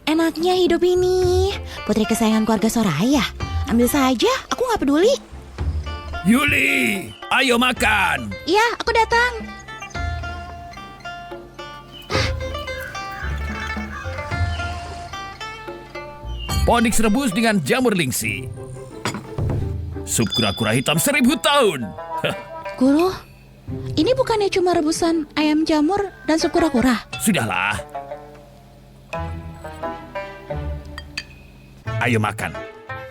Enaknya hidup ini. Putri kesayangan keluarga Soraya. Ambil saja, aku gak peduli. Yuli, ayo makan. Iya, aku datang. Ponix rebus dengan jamur lingsi. Sup kura-kura hitam 1000 tahun. Guru, ini bukannya cuma rebusan ayam jamur dan sup kura-kura? Sudahlah. Ayo makan.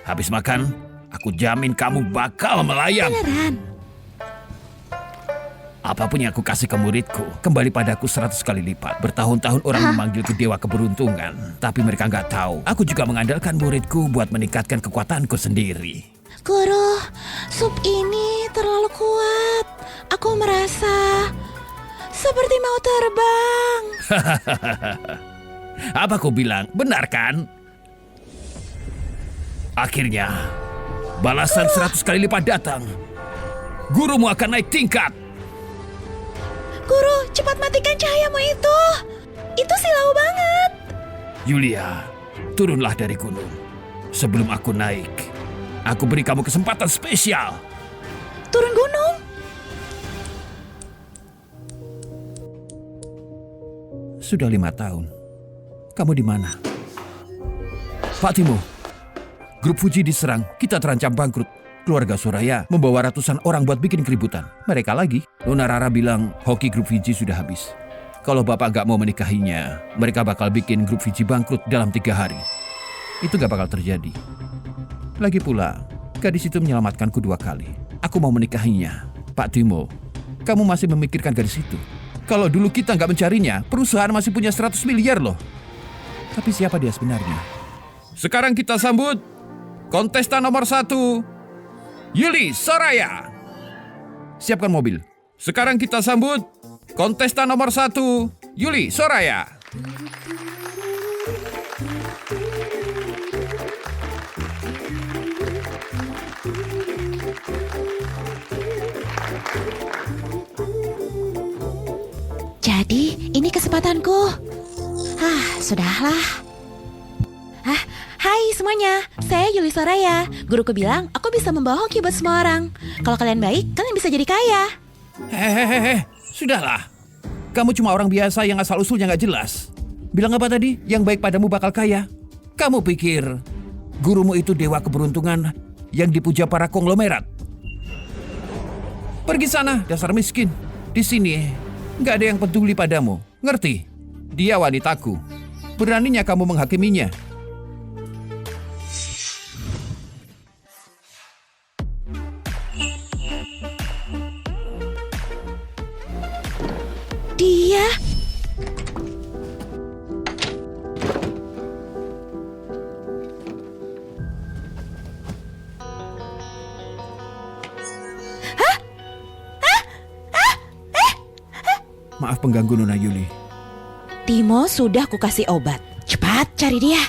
Habis makan, aku jamin kamu bakal melayang. Beneran? Apapun yang aku kasih ke muridku, kembali padaku 100 kali lipat. Bertahun-tahun orang memanggilku dewa keberuntungan. Tapi mereka nggak tahu, aku juga mengandalkan muridku buat meningkatkan kekuatanku sendiri. Guru, sup ini terlalu kuat. Aku merasa seperti mau terbang. Apa aku bilang? Benar kan? Akhirnya, balasan 100 kali lipat datang. Gurumu akan naik tingkat. Guru, cepat matikan cahayamu itu. Itu silau banget. Yulia, turunlah dari gunung. Sebelum aku naik, aku beri kamu kesempatan spesial. Turun gunung? Sudah 5 tahun. Kamu di mana? Pak Timo, grup Fuji diserang, kita terancam bangkrut. Keluarga Soraya membawa ratusan orang buat bikin keributan. Mereka lagi. Nona Rara bilang hoki grup Fuji sudah habis. Kalau bapak gak mau menikahinya, mereka bakal bikin grup Fuji bangkrut dalam 3 hari. Itu gak bakal terjadi. Lagi pula, gadis itu menyelamatkanku 2 kali. Aku mau menikahinya. Pak Timo, kamu masih memikirkan gadis itu? Kalau dulu kita gak mencarinya, perusahaan masih punya 100 miliar loh. Tapi siapa dia sebenarnya? Sekarang kita sambut kontestan nomor 1, Yuli Soraya. Siapkan mobil. Sekarang kita sambut kontestan nomor 1, Yuli Soraya. Jadi, ini kesempatanku. Sudahlah. Hai semuanya, saya Yuli Soraya. Guruku bilang aku bisa membawa hoki buat semua orang. Kalau kalian baik, kalian bisa jadi kaya. Hehehe, sudahlah. Kamu cuma orang biasa yang asal-usulnya gak jelas. Bilang apa tadi? Yang baik padamu bakal kaya. Kamu pikir gurumu itu dewa keberuntungan yang dipuja para konglomerat? Pergi sana, dasar miskin. Di sini gak ada yang peduli padamu. Ngerti? Dia wanitaku. Beraninya kamu menghakiminya. Dia Maaf pengganggu Nona Yuli. Timo sudah kukasih obat. Cepat cari dia.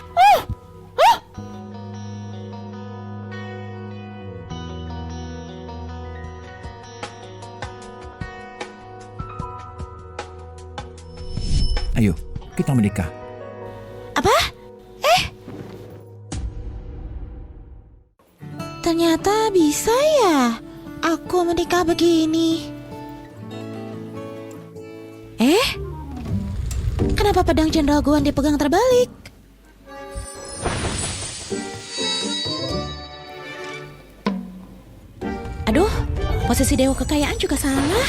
Ayo, kita menikah. Apa? Ternyata bisa ya aku menikah begini. Kenapa pedang Jenderal Guan dipegang terbalik? Aduh, posisi dewa kekayaan juga salah.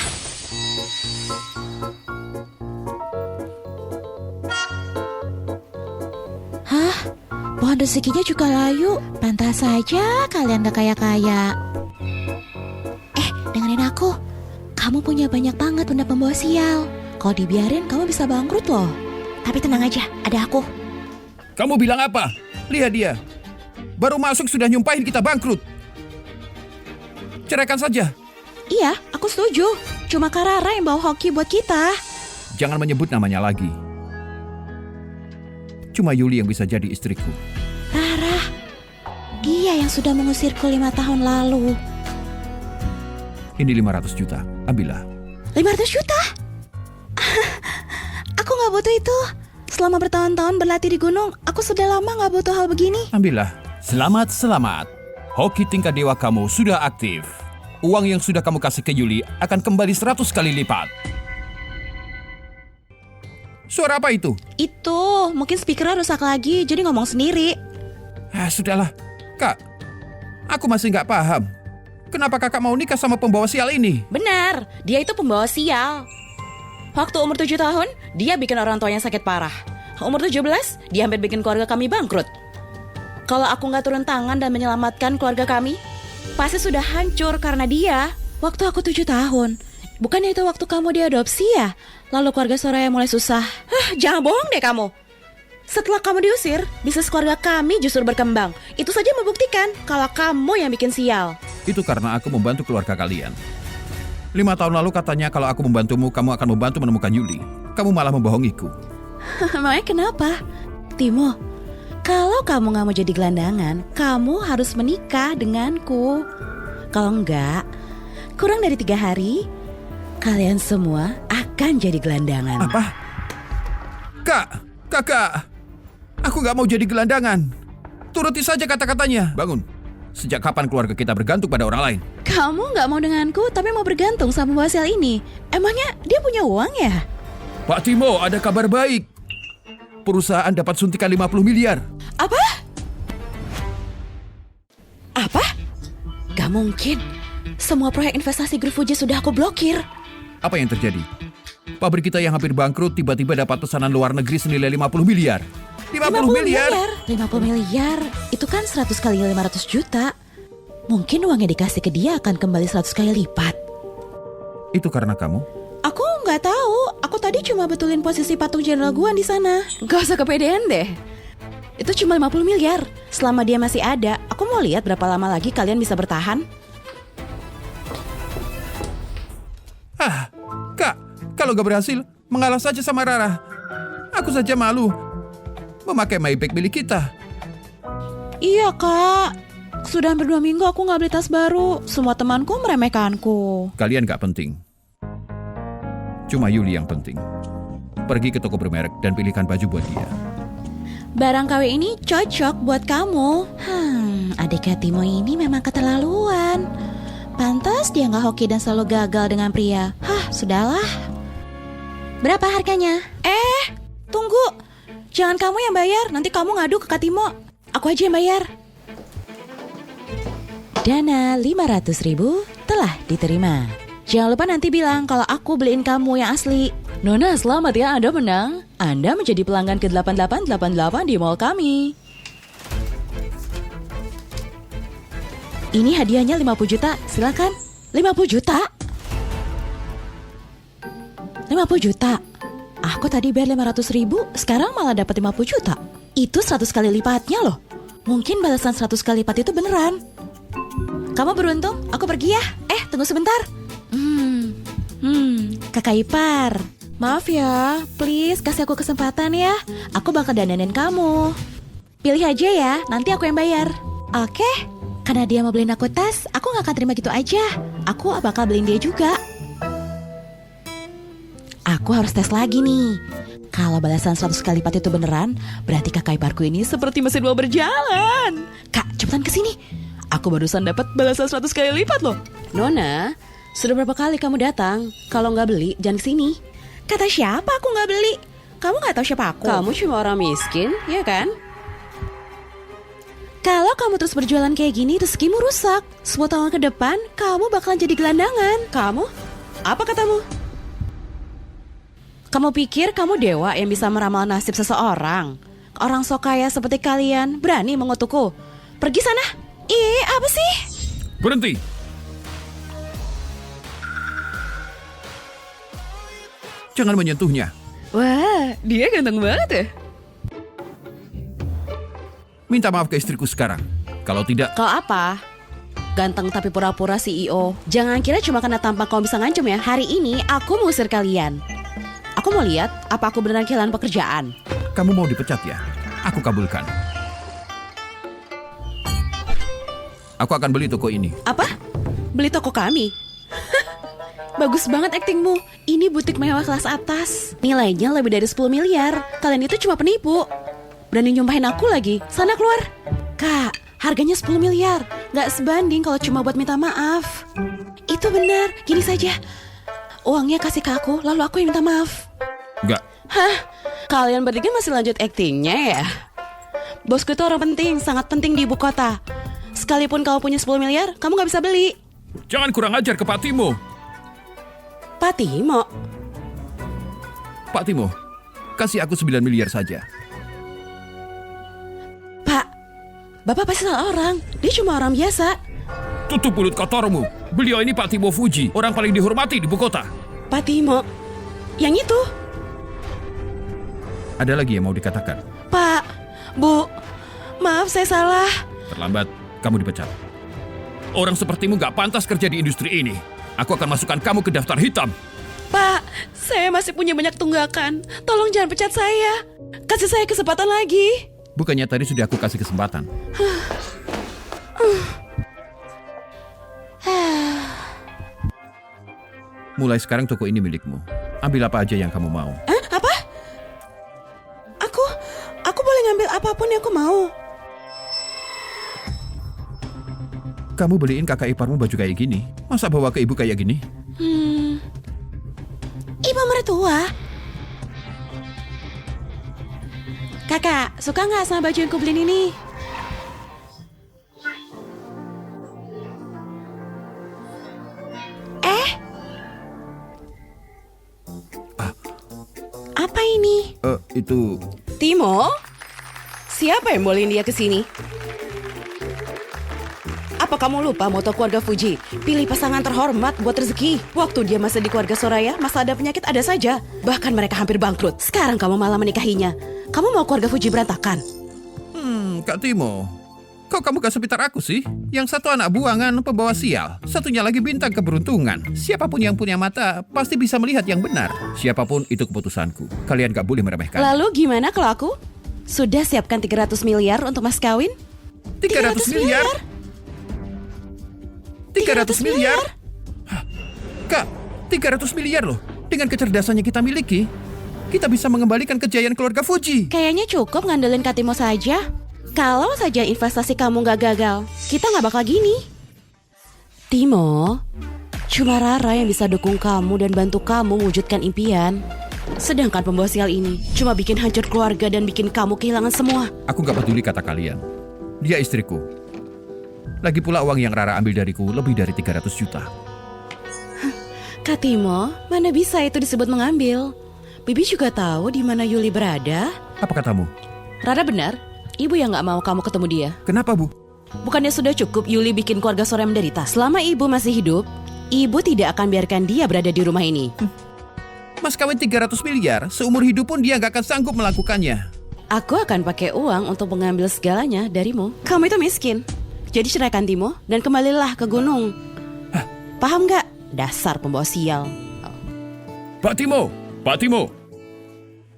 Pohon rezekinya juga layu. Pantas saja kalian gak kaya-kaya. Dengerin aku. Kamu punya banyak banget benda pembawa sial. Kalau dibiarin kamu bisa bangkrut loh. Tapi tenang aja, ada aku. Kamu bilang apa? Lihat dia. Baru masuk sudah nyumpahin kita bangkrut. Ceraikan saja. Iya, aku setuju. Cuma Karara yang bawa hoki buat kita. Jangan menyebut namanya lagi. Cuma Yuli yang bisa jadi istriku. Rara, dia yang sudah mengusirku 5 tahun lalu. Ini 500 juta, ambillah. 500 juta? Aku gak butuh itu. Selama bertahun-tahun berlatih di gunung, aku sudah lama gak butuh hal begini. Ambillah. Selamat. Hoki tingkat dewa kamu sudah aktif. Uang yang sudah kamu kasih ke Yuli akan kembali 100 kali lipat. Suara apa itu? Itu, mungkin speakernya rusak lagi, jadi ngomong sendiri. Sudahlah. Kak, aku masih nggak paham. Kenapa kakak mau nikah sama pembawa sial ini? Benar, dia itu pembawa sial. Waktu umur 7 tahun, dia bikin orang tuanya sakit parah. Umur 17, dia hampir bikin keluarga kami bangkrut. Kalau aku nggak turun tangan dan menyelamatkan keluarga kami, pasti sudah hancur karena dia. Waktu aku 7 tahun. Bukannya itu waktu kamu diadopsi ya? Lalu keluarga Soraya mulai susah. Jangan bohong deh kamu. Setelah kamu diusir, bisnis keluarga kami justru berkembang. Itu saja membuktikan kalau kamu yang bikin sial. Itu karena aku membantu keluarga kalian. 5 tahun lalu katanya kalau aku membantumu, kamu akan membantu menemukan Yuli. Kamu malah membohongiku. Makanya kenapa? Timo, kalau kamu gak mau jadi gelandangan, kamu harus menikah denganku. Kalau enggak, kurang dari 3 hari, kalian semua akan jadi gelandangan. Apa? Kakak, aku gak mau jadi gelandangan. Turuti saja kata-katanya. Bangun. Sejak kapan keluarga kita bergantung pada orang lain? Kamu gak mau denganku, tapi mau bergantung sama pembawa sial ini. Emangnya dia punya uang ya? Pak Timo, ada kabar baik. Perusahaan dapat suntikan 50 miliar. Apa? Gak mungkin. Semua proyek investasi grup Fuji sudah aku blokir. Apa yang terjadi? Pabrik kita yang hampir bangkrut tiba-tiba dapat pesanan luar negeri senilai 50 miliar. 50 miliar? 50 miliar? Itu kan 100 kali 500 juta. Mungkin uangnya dikasih ke dia akan kembali 100 kali lipat. Itu karena kamu? Aku nggak tahu. Aku tadi cuma betulin posisi patung Jenderal Guan di sana. Gak usah kepedean deh. Itu cuma 50 miliar. Selama dia masih ada, aku mau lihat berapa lama lagi kalian bisa bertahan. Kak, kalau gak berhasil, mengalah saja sama Rara. Aku saja malu memakai Maybach milik kita. Iya kak, sudah hampir 2 minggu aku gak beli tas baru. Semua temanku meremehkanku. Kalian gak penting. Cuma Yuli yang penting. Pergi ke toko bermerek dan pilihkan baju buat dia. Barang KW ini cocok buat kamu. Adiknya Timo ini memang keterlaluan. Pantas dia gak hoki dan selalu gagal dengan pria. Sudahlah. Berapa harganya? Tunggu. Jangan kamu yang bayar, nanti kamu ngadu ke Kak Timo. Aku aja yang bayar. Dana 500.000 telah diterima. Jangan lupa nanti bilang kalau aku beliin kamu yang asli. Nona, selamat ya, Anda menang. Anda menjadi pelanggan ke-8888 di mall kami. Ini hadiahnya 50 juta, silakan. 50 juta? 50 juta? Aku tadi bayar 500.000, sekarang malah dapat 50 juta. Itu 100 kali lipatnya loh. Mungkin balasan 100 kali lipat itu beneran. Kamu beruntung, aku pergi ya. Tunggu sebentar. Kakak ipar, maaf ya, please kasih aku kesempatan ya. Aku bakal dandanin kamu. Pilih aja ya, nanti aku yang bayar. Oke? Karena dia mau beliin aku tas, aku gak akan terima gitu aja. Aku bakal beliin dia juga. Aku harus tes lagi nih. Kalau balasan 100 kali lipat itu beneran, berarti kakak iparku ini seperti mesin bola berjalan. Kak, cepetan kesini. Aku barusan dapat balasan 100 kali lipat loh. Nona, sudah berapa kali kamu datang? Kalau nggak beli, jangan kesini. Kata siapa aku nggak beli? Kamu nggak tahu siapa aku? Kamu cuma orang miskin, ya kan? Kalau kamu terus berjualan kayak gini, rezekimu rusak. 10 tahun ke depan, kamu bakalan jadi gelandangan. Kamu? Apa katamu? Kamu pikir kamu dewa yang bisa meramal nasib seseorang? Orang sok kaya seperti kalian berani mengutukku. Pergi sana. Apa sih? Berhenti. Jangan menyentuhnya. Wah, dia ganteng banget ya. Minta maaf ke istriku sekarang. Kalau tidak... Kau apa? Ganteng tapi pura-pura CEO. Jangan kira cuma karena tampak kau bisa ngancem ya. Hari ini aku mau usir kalian. Aku mau lihat apa aku beneran kehilangan pekerjaan. Kamu mau dipecat ya? Aku kabulkan. Aku akan beli toko ini. Apa? Beli toko kami? bagus banget aktingmu. Ini butik mewah kelas atas. Nilainya lebih dari 10 miliar. Kalian itu cuma penipu. Berani nyumpahin aku lagi. Sana keluar. Kak, harganya 10 miliar. Gak sebanding kalau cuma buat minta maaf. Itu benar. Gini saja. Uangnya kasih ke aku, lalu aku yang minta maaf. Enggak. Hah? Kalian bertiga masih lanjut aktingnya ya? Bosku itu orang penting, sangat penting di ibu kota. Sekalipun kamu punya 10 miliar, kamu gak bisa beli. Jangan kurang ajar ke Pak Timo. Pak Timo, Pak Timo, kasih aku 9 miliar saja. Pak, Bapak pasti salah orang. Dia cuma orang biasa. Tutup mulut kotormu. Beliau ini Pak Timo Fuji, orang paling dihormati di ibu kota. Pak Timo, yang itu. Ada lagi yang mau dikatakan? Pak, Bu, maaf saya salah. Terlambat, kamu dipecat. Orang sepertimu gak pantas kerja di industri ini. Aku akan masukkan kamu ke daftar hitam. Pak, saya masih punya banyak tunggakan. Tolong jangan pecat saya. Kasih saya kesempatan lagi. Bukannya tadi sudah aku kasih kesempatan? Mulai sekarang toko ini milikmu. Ambil apa aja yang kamu mau. Hah? Apa? Aku boleh ngambil apapun yang aku mau. Kamu beliin kakak iparmu baju kayak gini. Masa bawa ke ibu kayak gini? Ibu mertua. Kakak, suka nggak sama baju yang kubeliin ini? Apa ini? Itu... Timo? Siapa yang bolehin dia ke sini? Apa kamu lupa moto keluarga Fuji? Pilih pasangan terhormat buat rezeki. Waktu dia masih di keluarga Soraya, masalah ada penyakit ada saja. Bahkan mereka hampir bangkrut. Sekarang kamu malah menikahinya. Kamu mau keluarga Fuji berantakan? Kak Timo, kok kamu gak sepitar aku sih? Yang satu anak buangan pembawa sial, satunya lagi bintang keberuntungan. Siapapun yang punya mata pasti bisa melihat yang benar. Siapapun itu keputusanku. Kalian gak boleh meremehkan. Lalu gimana kalau aku? Sudah siapkan 300 miliar untuk mas kawin? 300 miliar? 300 miliar? Hah, Kak, 300 miliar loh. Dengan kecerdasannya kita miliki, kita bisa mengembalikan kejayaan keluarga Fuji. Kayaknya cukup ngandelin Katimo saja. Kalau saja investasi kamu gak gagal, kita gak bakal gini. Timo, cuma Rara yang bisa dukung kamu dan bantu kamu mewujudkan impian. Sedangkan pembawa sial ini cuma bikin hancur keluarga dan bikin kamu kehilangan semua. Aku gak peduli kata kalian. Dia istriku. Lagi pula uang yang Rara ambil dariku lebih dari 300 juta. Katimo, mana bisa itu disebut mengambil? Bibi juga tahu di mana Yuli berada. Apa katamu? Rara benar, ibu yang gak mau kamu ketemu dia. Kenapa, Bu? Bukannya sudah cukup Yuli bikin keluarga Soraya menderita? Selama ibu masih hidup, ibu tidak akan biarkan dia berada di rumah ini. Mas kawin 300 miliar, seumur hidup pun dia gak akan sanggup melakukannya. Aku akan pakai uang untuk mengambil segalanya darimu. Kamu itu miskin. Jadi ceraikan Timo dan kembalilah ke gunung. Hah? Paham gak? Dasar pembawa sial. Pak Timo,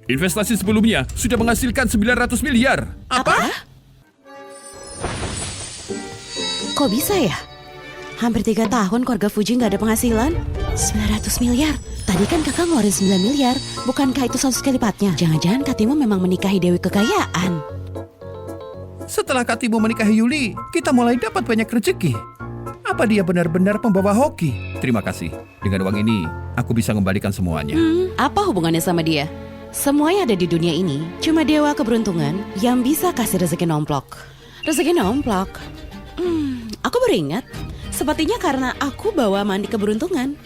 investasi sebelumnya sudah menghasilkan 900 miliar. Apa? Kok bisa ya? Hampir 3 tahun keluarga Fuji gak ada penghasilan. 900 miliar. Tadi kan kakak ngeluarin 9 miliar. Bukankah itu 100 kali lipatnya? Jangan-jangan Kak Timo memang menikahi Dewi Kekayaan. Setelah Kak Timo menikahi Yuli, kita mulai dapat banyak rezeki. Apa dia benar-benar pembawa hoki? Terima kasih. Dengan uang ini, aku bisa mengembalikan semuanya. Apa hubungannya sama dia? Semua yang ada di dunia ini cuma dewa keberuntungan yang bisa kasih rezeki nomplok. Rezeki nomplok? Aku beringat. Sepertinya karena aku bawa mandi keberuntungan.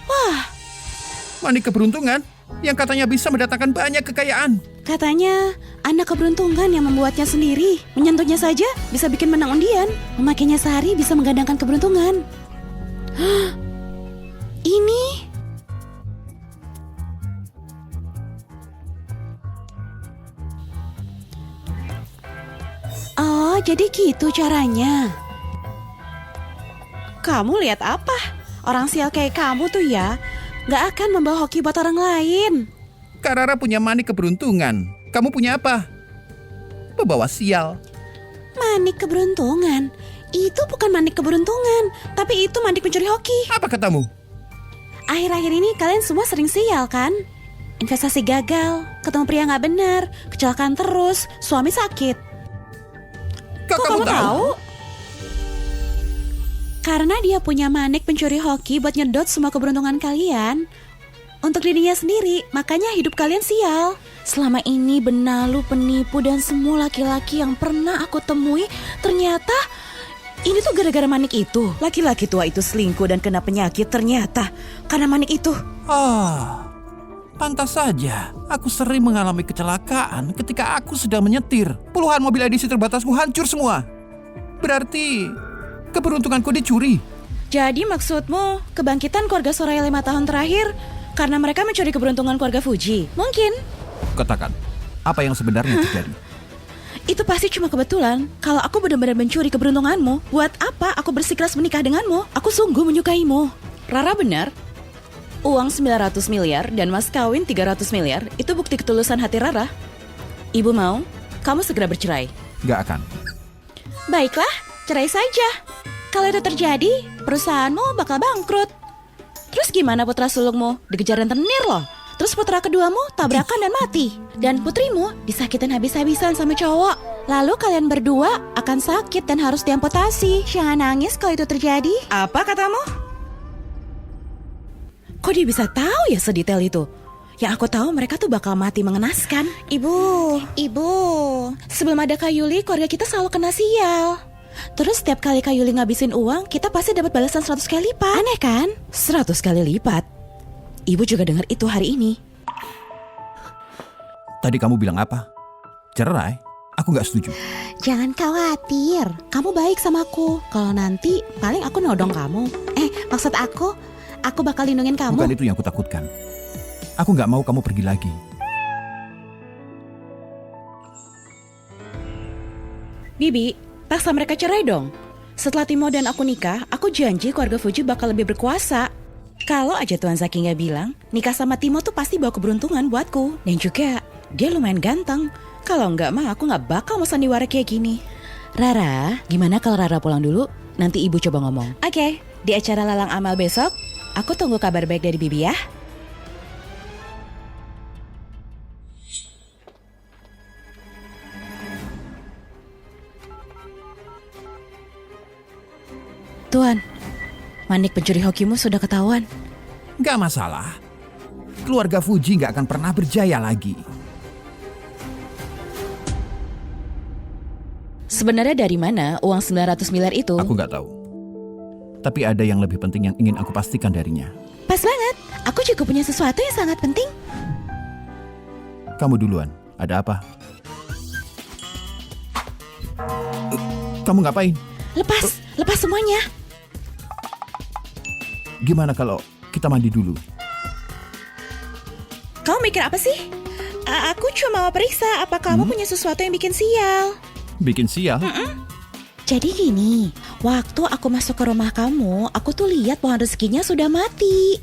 Wah, Mandi keberuntungan yang katanya bisa mendatangkan banyak kekayaan. katanya anak keberuntungan yang membuatnya sendiri. Menyentuhnya saja bisa bikin menang undian. Memakainya sehari bisa menggandangkan keberuntungan. Hah? Ini? Oh, jadi gitu caranya. Kamu lihat apa? Orang sial kayak kamu tuh ya gak akan membawa hoki buat orang lain. Kak Rara punya mandi keberuntungan. Kamu punya apa? Pembawa sial. Manik keberuntungan. Itu bukan manik keberuntungan, tapi itu manik pencuri hoki. Apa katamu? Akhir-akhir ini kalian semua sering sial kan? Investasi gagal, ketemu pria gak benar, kecelakaan terus, suami sakit. Kok kamu tahu? Karena dia punya manik pencuri hoki buat nyedot semua keberuntungan kalian. Untuk dirinya sendiri, makanya hidup kalian sial. Selama ini benalu, penipu, dan semua laki-laki yang pernah aku temui, ternyata ini tuh gara-gara manik itu. Laki-laki tua itu selingkuh dan kena penyakit ternyata karena manik itu. Pantas saja. Aku sering mengalami kecelakaan ketika aku sedang menyetir. Puluhan mobil edisi terbatasku hancur semua. Berarti keberuntunganku dicuri. Jadi maksudmu kebangkitan keluarga Soraya 5 tahun terakhir karena mereka mencuri keberuntungan keluarga Fuji? Mungkin. Katakan, apa yang sebenarnya terjadi? Itu pasti cuma kebetulan. Kalau aku benar-benar mencuri keberuntunganmu, buat apa aku bersikeras menikah denganmu? Aku sungguh menyukaimu. Rara benar. Uang 900 miliar dan mas kawin 300 miliar itu bukti ketulusan hati Rara. Ibu mau kamu segera bercerai. Gak akan. Baiklah, cerai saja. Kalau itu terjadi, perusahaanmu bakal bangkrut. Terus gimana putra sulungmu? Dikejar rentenir loh. Terus putra keduamu tabrakan dan mati. Dan putrimu disakitin habis-habisan sama cowok. Lalu kalian berdua akan sakit dan harus diamputasi. Jangan nangis kalau itu terjadi. Apa katamu? Kok dia bisa tahu ya sedetail itu? Yang aku tahu mereka tuh bakal mati mengenaskan. Ibu, sebelum ada Kak Yuli, keluarga kita selalu kena sial. Terus setiap kali Kak Yuli ngabisin uang, kita pasti dapat balasan 100 kali lipat. Aneh kan? 100 kali lipat. Ibu juga dengar itu hari ini. Tadi kamu bilang apa? Cerai? Aku gak setuju. Jangan khawatir, kamu baik sama aku. Kalau nanti paling aku nodong kamu. Maksud aku bakal lindungin kamu. Bukan itu yang aku takutkan. Aku gak mau kamu pergi lagi. Bibi, paksa mereka cerai dong. Setelah Timo dan aku nikah, aku janji keluarga Fuji bakal lebih berkuasa. Kalau aja Tuan Zaki nggak bilang, nikah sama Timo tuh pasti bawa keberuntungan buatku. Dan juga, dia lumayan ganteng. Kalau nggak mah aku nggak bakal mau sandiwara kayak gini. Rara, gimana kalau Rara pulang dulu? Nanti ibu coba ngomong. Oke, di acara Lalang Amal besok, aku tunggu kabar baik dari Bibi ya. Tuan, manik pencuri hokimu sudah ketahuan. Gak masalah. Keluarga Fuji gak akan pernah berjaya lagi. Sebenarnya dari mana uang 900 miliar itu? Aku gak tahu. Tapi ada yang lebih penting yang ingin aku pastikan darinya. Pas banget, aku juga punya sesuatu yang sangat penting. Kamu duluan, ada apa? Kamu ngapain? Lepas semuanya. Gimana kalau kita mandi dulu? Kamu mikir apa sih? Aku cuma mau periksa apa kamu punya sesuatu yang bikin sial. Bikin sial? Jadi gini, waktu aku masuk ke rumah kamu, aku tuh lihat pohon rezekinya sudah mati.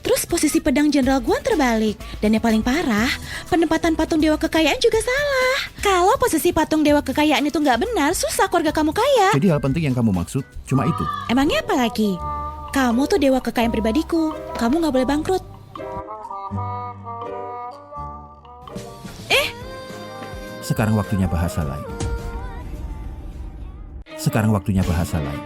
Terus posisi pedang Jenderal Guan terbalik. Dan yang paling parah, penempatan patung dewa kekayaan juga salah. Kalau posisi patung dewa kekayaan itu nggak benar, susah keluarga kamu kaya. Jadi hal penting yang kamu maksud cuma itu? Emangnya apa lagi? Kamu tuh dewa kekayaan pribadiku. Kamu nggak boleh bangkrut. Sekarang waktunya bahasa lain. Sekarang waktunya bahasa lain.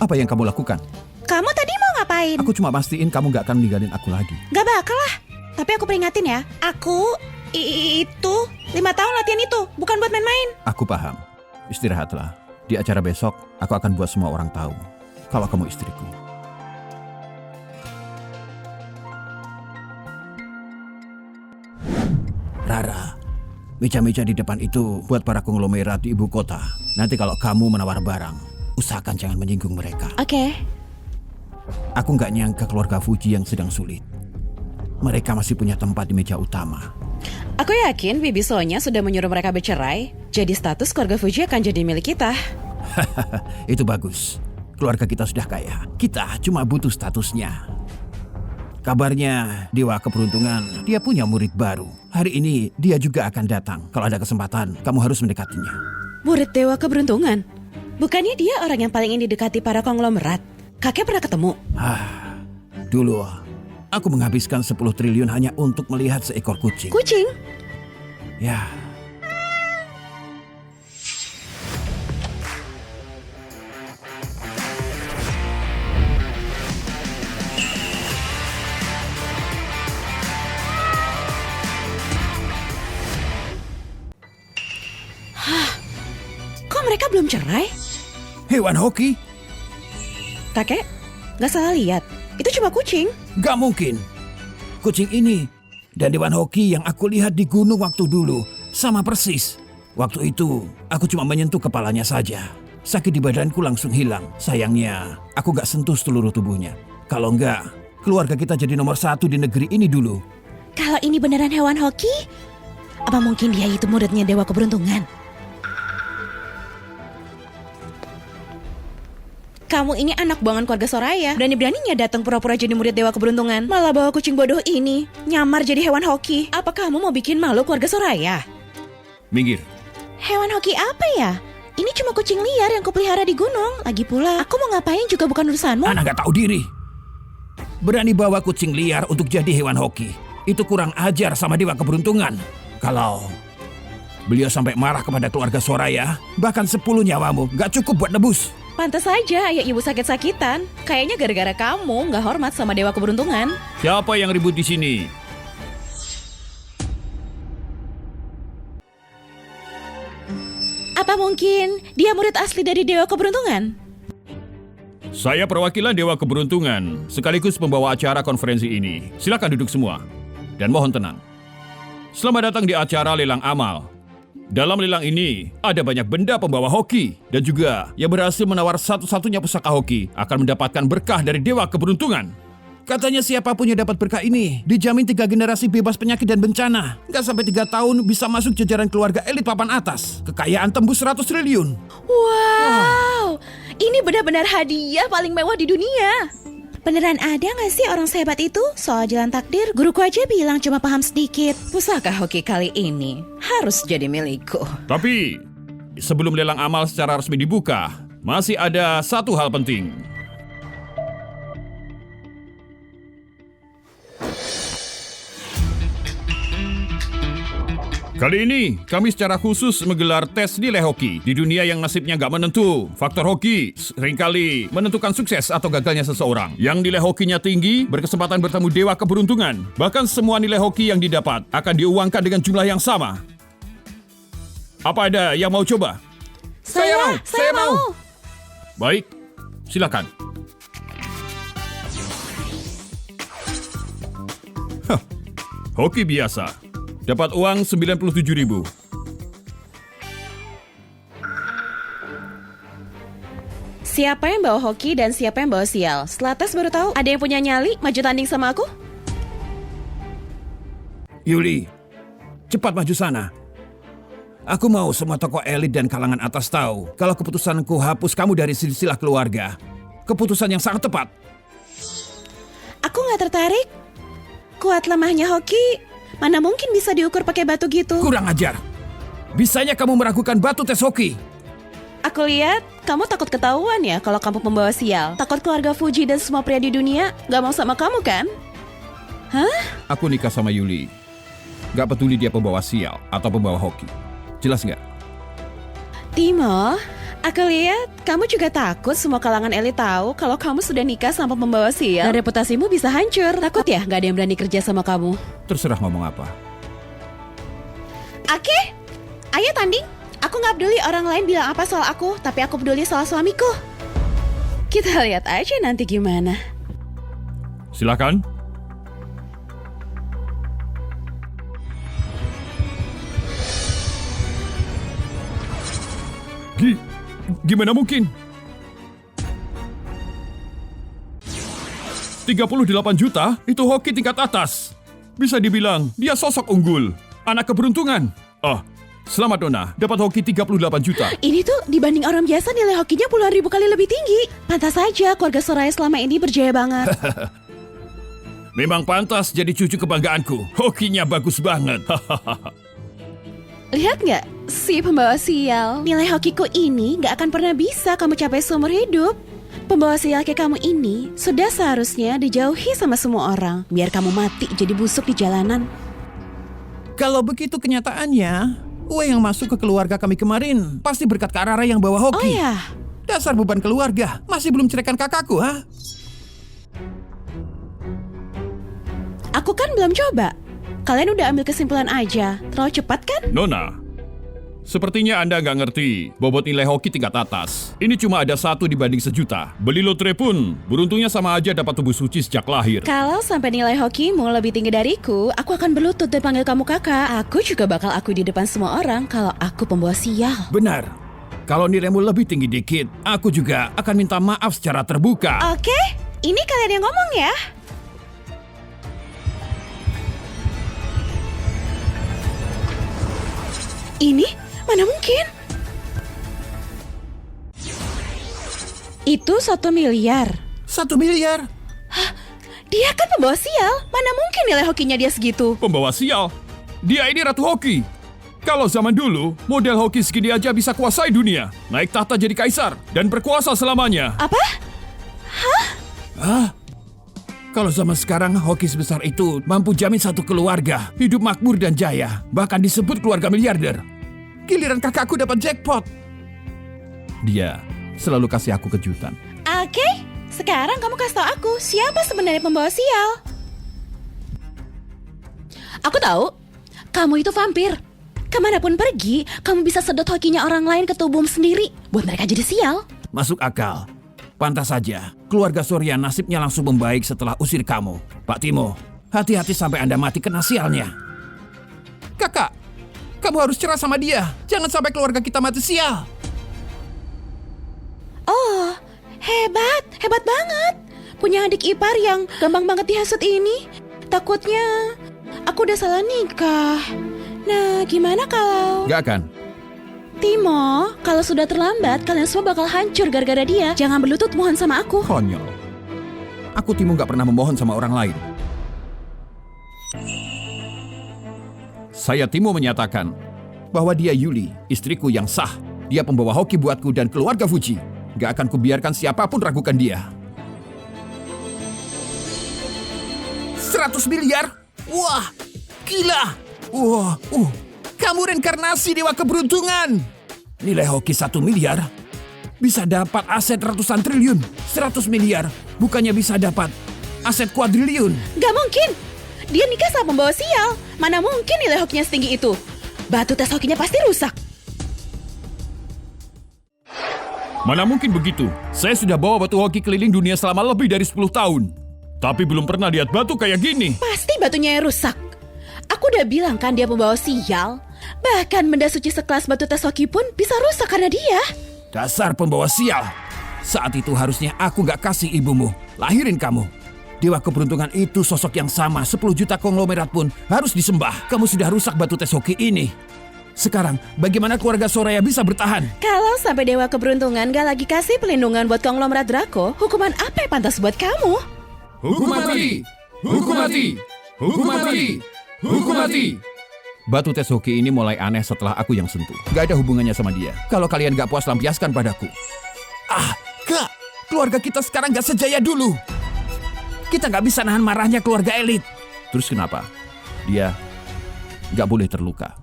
Apa yang kamu lakukan? Kamu tadi mau ngapain? Aku cuma pastiin kamu gak akan ninggalin aku lagi. Gak bakal lah. Tapi aku peringatin ya. Aku itu 5 tahun latihan itu. Bukan buat main-main. Aku paham. Istirahatlah. Di acara besok, aku akan buat semua orang tahu kalau kamu istriku. Rara, meja-meja di depan itu buat para konglomerat di ibu kota. Nanti kalau kamu menawar barang, usahakan jangan menyinggung mereka. Oke. Aku nggak nyangka keluarga Fuji yang sedang sulit. Mereka masih punya tempat di meja utama. Aku yakin Bibi Sonya sudah menyuruh mereka bercerai. Jadi status keluarga Fuji akan jadi milik kita. Itu bagus. Keluarga kita sudah kaya. Kita cuma butuh statusnya. Kabarnya Dewa Keberuntungan, dia punya murid baru. Hari ini dia juga akan datang. Kalau ada kesempatan, kamu harus mendekatinya. Murid Dewa Keberuntungan? Bukannya dia orang yang paling ingin didekati para konglomerat? Kakek pernah ketemu? Dulu, aku menghabiskan 10 triliun hanya untuk melihat seekor kucing. Kucing? Ya, Kok mereka belum cerai? hewan hoki? Kakek, gak salah lihat. Itu cuma kucing. Gak mungkin. Kucing ini dan Dewan Hoki yang aku lihat di gunung waktu dulu sama persis. Waktu itu aku cuma menyentuh kepalanya saja. Sakit di badanku langsung hilang. Sayangnya aku gak sentuh seluruh tubuhnya. Kalau enggak, keluarga kita jadi nomor 1 di negeri ini dulu. Kalau ini beneran hewan hoki, apa mungkin dia itu muridnya Dewa Keberuntungan? Kamu ini anak buangan keluarga Soraya. Berani-beraninya datang pura-pura jadi murid Dewa Keberuntungan. Malah bawa kucing bodoh ini nyamar jadi hewan hoki. Apa kamu mau bikin malu keluarga Soraya? Minggir. Hewan hoki apa ya? Ini cuma kucing liar yang kupelihara di gunung. Lagi pula, aku mau ngapain juga bukan urusanmu. Anak gak tahu diri. Berani bawa kucing liar untuk jadi hewan hoki. Itu kurang ajar sama Dewa Keberuntungan. Kalau beliau sampai marah kepada keluarga Soraya, bahkan 10 nyawamu gak cukup buat nebus. Pantas saja ayah ibu sakit-sakitan. Kayaknya gara-gara kamu gak hormat sama Dewa Keberuntungan. Siapa yang ribut di sini? Apa mungkin dia murid asli dari Dewa Keberuntungan? Saya perwakilan Dewa Keberuntungan, sekaligus pembawa acara konferensi ini. Silakan duduk semua, dan mohon tenang. Selamat datang di acara lelang amal. Dalam lelang ini, ada banyak benda pembawa hoki, dan juga yang berhasil menawar satu-satunya pusaka hoki akan mendapatkan berkah dari Dewa Keberuntungan. Katanya siapapun yang dapat berkah ini dijamin 3 generasi bebas penyakit dan bencana. Nggak sampai 3 tahun bisa masuk jajaran keluarga elit papan atas. Kekayaan tembus 100 triliun. Wow, ini benar-benar hadiah paling mewah di dunia. Beneran ada gak sih orang sehebat itu? Soal jalan takdir, guruku aja bilang cuma paham sedikit. Pusaka hoki kali ini harus jadi milikku. Tapi, sebelum lelang amal secara resmi dibuka, masih ada satu hal penting. Kali ini, kami secara khusus menggelar tes nilai hoki. Di dunia yang nasibnya gak menentu, faktor hoki seringkali menentukan sukses atau gagalnya seseorang. Yang nilai hokinya tinggi, berkesempatan bertemu Dewa Keberuntungan. Bahkan semua nilai hoki yang didapat akan diuangkan dengan jumlah yang sama. Apa ada yang mau coba? Saya mau. Baik, silakan. Hoki biasa. Dapat uang 97.000. Siapa yang bawa hoki dan siapa yang bawa sial? Setelah tes baru tahu. Ada yang punya nyali maju tanding sama aku? Yuli, cepat maju sana. Aku mau semua tokoh elit dan kalangan atas tahu kalau keputusanku hapus kamu dari silsilah keluarga. Keputusan yang sangat tepat. Aku gak tertarik. Kuat lemahnya hoki mana mungkin bisa diukur pakai batu gitu. Kurang ajar. Bisanya kamu meragukan batu tes hoki. Aku lihat kamu takut ketahuan ya kalau kamu pembawa sial. Takut keluarga Fuji dan semua pria di dunia gak mau sama kamu kan? Hah? Aku nikah sama Yuli. Gak peduli dia pembawa sial atau pembawa hoki. Jelas nggak? Timo, aku lihat kamu juga takut semua kalangan elit tahu kalau kamu sudah nikah sama pembawa sial. Dan reputasimu bisa hancur. Takut ya gak ada yang berani kerja sama kamu? Terserah ngomong apa. Oke, ayo tanding. Aku gak peduli orang lain bilang apa soal aku, tapi aku peduli soal suamiku. Kita lihat aja nanti gimana. Silakan. Gimana mungkin? 38 juta itu hoki tingkat atas. Bisa dibilang dia sosok unggul, anak keberuntungan. Oh, selamat Nona, dapat hoki 38 juta. Ini tuh dibanding orang biasa nilai hokinya puluhan ribu kali lebih tinggi. Pantas saja keluarga Soraya selama ini berjaya banget. Memang pantas jadi cucu kebanggaanku. Hokinya bagus banget. Lihat nggak, si pembawa sial. Nilai hokiku ini nggak akan pernah bisa kamu capai seumur hidup. Pembawa sial kayak kamu ini sudah seharusnya dijauhi sama semua orang. Biar kamu mati jadi busuk di jalanan. Kalau begitu kenyataannya, uang yang masuk ke keluarga kami kemarin pasti berkat Kak Rara yang bawa Oh hoki. ya, Dasar beban keluarga, masih belum ceraikan kakakku, ha? aku kan belum coba. Kalian udah ambil kesimpulan aja. Terlalu cepat kan? Nona, sepertinya Anda nggak ngerti bobot nilai hoki tingkat atas. Ini cuma ada 1 dibanding 1.000.000. Beli lotre pun, beruntungnya sama aja dapat tubuh suci sejak lahir. Kalau sampai nilai hokimu lebih tinggi dariku, aku akan berlutut dan panggil kamu kakak. Aku juga bakal akui di depan semua orang kalau aku pembawa sial. Benar. Kalau nilaimu lebih tinggi dikit, aku juga akan minta maaf secara terbuka. Oke, ini kalian yang ngomong ya. Ini? Mana mungkin? Itu 1 miliar. 1 miliar? Dia kan pembawa sial. Mana mungkin nilai hokinya dia segitu? Pembawa sial, dia ini ratu hoki. Kalau zaman dulu, model hoki segini aja bisa kuasai dunia, naik tahta jadi kaisar, dan berkuasa selamanya. Apa? Kalau zaman sekarang hoki sebesar itu mampu jamin satu keluarga hidup makmur dan jaya, bahkan disebut keluarga miliarder. Giliran kakakku dapat jackpot. Dia selalu kasih aku kejutan. Oke, sekarang kamu kasih tau aku siapa sebenarnya pembawa sial. Aku tahu, kamu itu vampir. Kemanapun pergi, kamu bisa sedot hokinya orang lain ke tubuhmu sendiri, buat mereka jadi sial. Masuk akal. Pantas saja, keluarga Surya nasibnya langsung membaik setelah usir kamu. Pak Timo, hati-hati sampai Anda mati kena sialnya. Kakak, kamu harus cerah sama dia. Jangan sampai keluarga kita mati sial. Oh, hebat banget. Punya adik ipar yang gampang banget dihasut ini. Takutnya aku udah salah nikah. Nah, gimana kalau... Gak akan. Timo, kalau sudah terlambat, kalian semua bakal hancur gara-gara dia. Jangan berlutut mohon sama aku. Konyol. Aku Timo gak pernah memohon sama orang lain. Saya Timo menyatakan, Bahwa dia Yuli, istriku yang sah. Dia pembawa hoki buatku dan keluarga Fuji. Gak akan kubiarkan siapapun ragukan dia. 100 miliar? Wah, gila. Wah, kamu reinkarnasi dewa keberuntungan. Nilai hoki 1 miliar bisa dapat aset ratusan triliun. 100 miliar bukannya bisa dapat aset kuadriliun. Gak mungkin. Dia nikah sama pembawa sial. Mana mungkin nilai hokinya setinggi itu. Batu tes hokinya pasti rusak. mana mungkin begitu? Saya sudah bawa batu hoki keliling dunia selama lebih dari 10 tahun. Tapi belum pernah lihat batu kayak gini. Pasti batunya yang rusak. Aku udah bilang kan dia pembawa sial. Bahkan benda suci sekelas batu tes hoki pun bisa rusak karena dia. Dasar pembawa sial. Saat itu harusnya aku gak kasih ibumu lahirin kamu. Dewa keberuntungan itu sosok yang sama. 10 juta konglomerat pun harus disembah. Kamu sudah rusak batu tes hoki ini. Sekarang bagaimana keluarga Soraya bisa bertahan? Kalau sampai dewa keberuntungan gak lagi kasih pelindungan buat konglomerat Draco, hukuman apa yang pantas buat kamu? Hukum mati! Hukum mati! Hukum mati! Hukum mati! Batu tes hoki ini mulai aneh setelah aku yang sentuh. Gak ada hubungannya sama dia. Kalau kalian gak puas, lampiaskan padaku. Kak, keluarga kita sekarang gak sejaya dulu. Kita gak bisa nahan marahnya keluarga elit. Terus kenapa? Dia gak boleh terluka.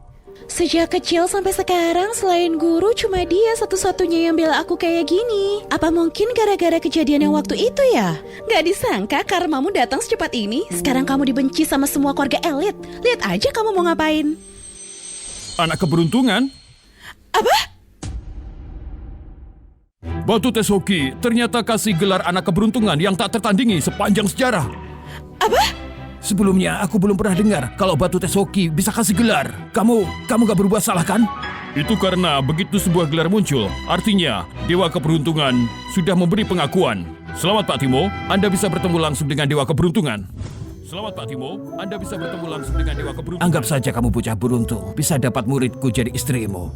Sejak kecil sampai sekarang selain guru cuma dia satu-satunya yang bela aku kayak gini. Apa mungkin gara-gara kejadian yang waktu itu ya? Gak disangka karmamu datang secepat ini. Sekarang kamu dibenci sama semua keluarga elit. Lihat aja kamu mau ngapain. Anak keberuntungan? Apa? Batu tes hoki ternyata kasih gelar anak keberuntungan yang tak tertandingi sepanjang sejarah. Apa? Sebelumnya aku belum pernah dengar kalau batu tes hoki bisa kasih gelar. Kamu gak berbuat salah kan? Itu karena begitu sebuah gelar muncul, artinya Dewa Keberuntungan sudah memberi pengakuan. Selamat Pak Timo, Anda bisa bertemu langsung dengan Dewa Keberuntungan. Selamat Pak Timo, Anda bisa bertemu langsung dengan Dewa Keberuntungan. Anggap saja kamu bocah beruntung bisa dapat muridku jadi istrimu.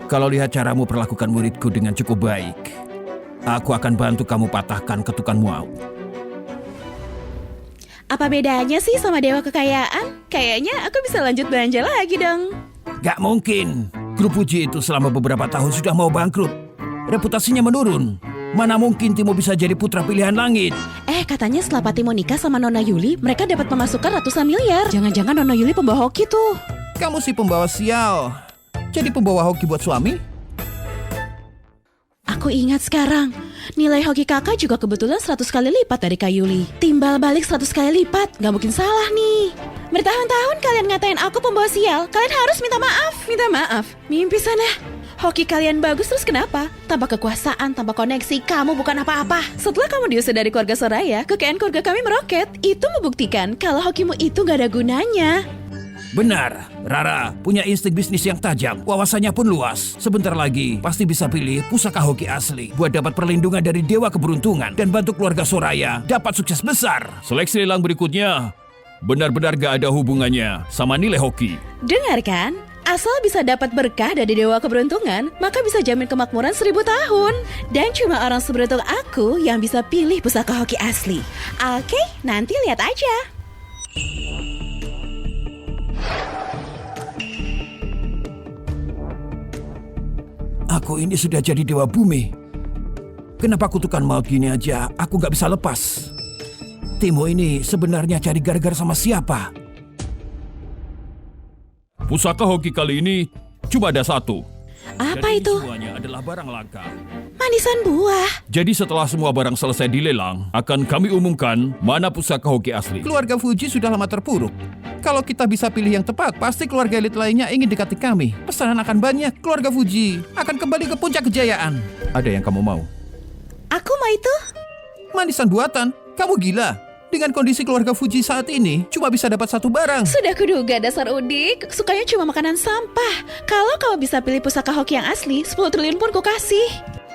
Kalau lihat caramu perlakukan muridku dengan cukup baik, Aku akan bantu kamu patahkan ketukan Muau. Apa bedanya sih sama dewa kekayaan? Kayaknya aku bisa lanjut belanja lagi dong. Gak mungkin. Grup Fuji itu selama beberapa tahun sudah mau bangkrut. Reputasinya menurun. Mana mungkin Timo bisa jadi putra pilihan langit? Katanya setelah Pak Timo nikah sama Nona Yuli, mereka dapat pemasukan ratusan miliar. Jangan-jangan Nona Yuli pembawa hoki tuh. Kamu sih pembawa sial. Jadi pembawa hoki buat suami? Aku ingat sekarang, nilai hoki kakak juga kebetulan 100 kali lipat dari Kak Yuli. Timbal balik 100 kali lipat, gak mungkin salah nih. Bertahun-tahun kalian ngatain aku pembawa sial, kalian harus minta maaf. Minta maaf? Mimpi sana. Hoki kalian bagus terus kenapa? Tanpa kekuasaan, tanpa koneksi, kamu bukan apa-apa. Setelah kamu diusir dari keluarga Soraya, kekayaan keluarga kami meroket. Itu membuktikan kalau hokimu itu gak ada gunanya. Benar, Rara punya insting bisnis yang tajam, wawasannya pun luas. Sebentar lagi pasti bisa pilih pusaka hoki asli buat dapat perlindungan dari dewa keberuntungan dan bantu keluarga Soraya dapat sukses besar. Seleksi lelang berikutnya benar-benar gak ada hubungannya sama nilai hoki. Dengarkan, asal bisa dapat berkah dari dewa keberuntungan, maka bisa jamin kemakmuran 1000 tahun. Dan cuma orang seberuntung aku yang bisa pilih pusaka hoki asli. Oke, nanti lihat aja. Aku ini sudah jadi dewa bumi. Kenapa kutukan maut gini aja aku gak bisa lepas? Timo ini sebenarnya cari gara-gara sama siapa? Pusaka hoki kali ini cuma ada satu. Apa Jadi itu? semuanya adalah barang langka. Manisan buah. Jadi setelah semua barang selesai dilelang, akan kami umumkan mana pusaka hoki asli. Keluarga Fuji sudah lama terpuruk. Kalau kita bisa pilih yang tepat, pasti keluarga elit lainnya ingin dekati kami. Pesanan akan banyak, keluarga Fuji akan kembali ke puncak kejayaan. Ada yang kamu mau? Aku mau itu. Manisan buatan? Kamu gila? Dengan kondisi keluarga Fuji saat ini, cuma bisa dapat satu barang. Sudah kuduga dasar udik, sukanya cuma makanan sampah. Kalau kamu bisa pilih pusaka hoki yang asli, 10 triliun pun ku kasih.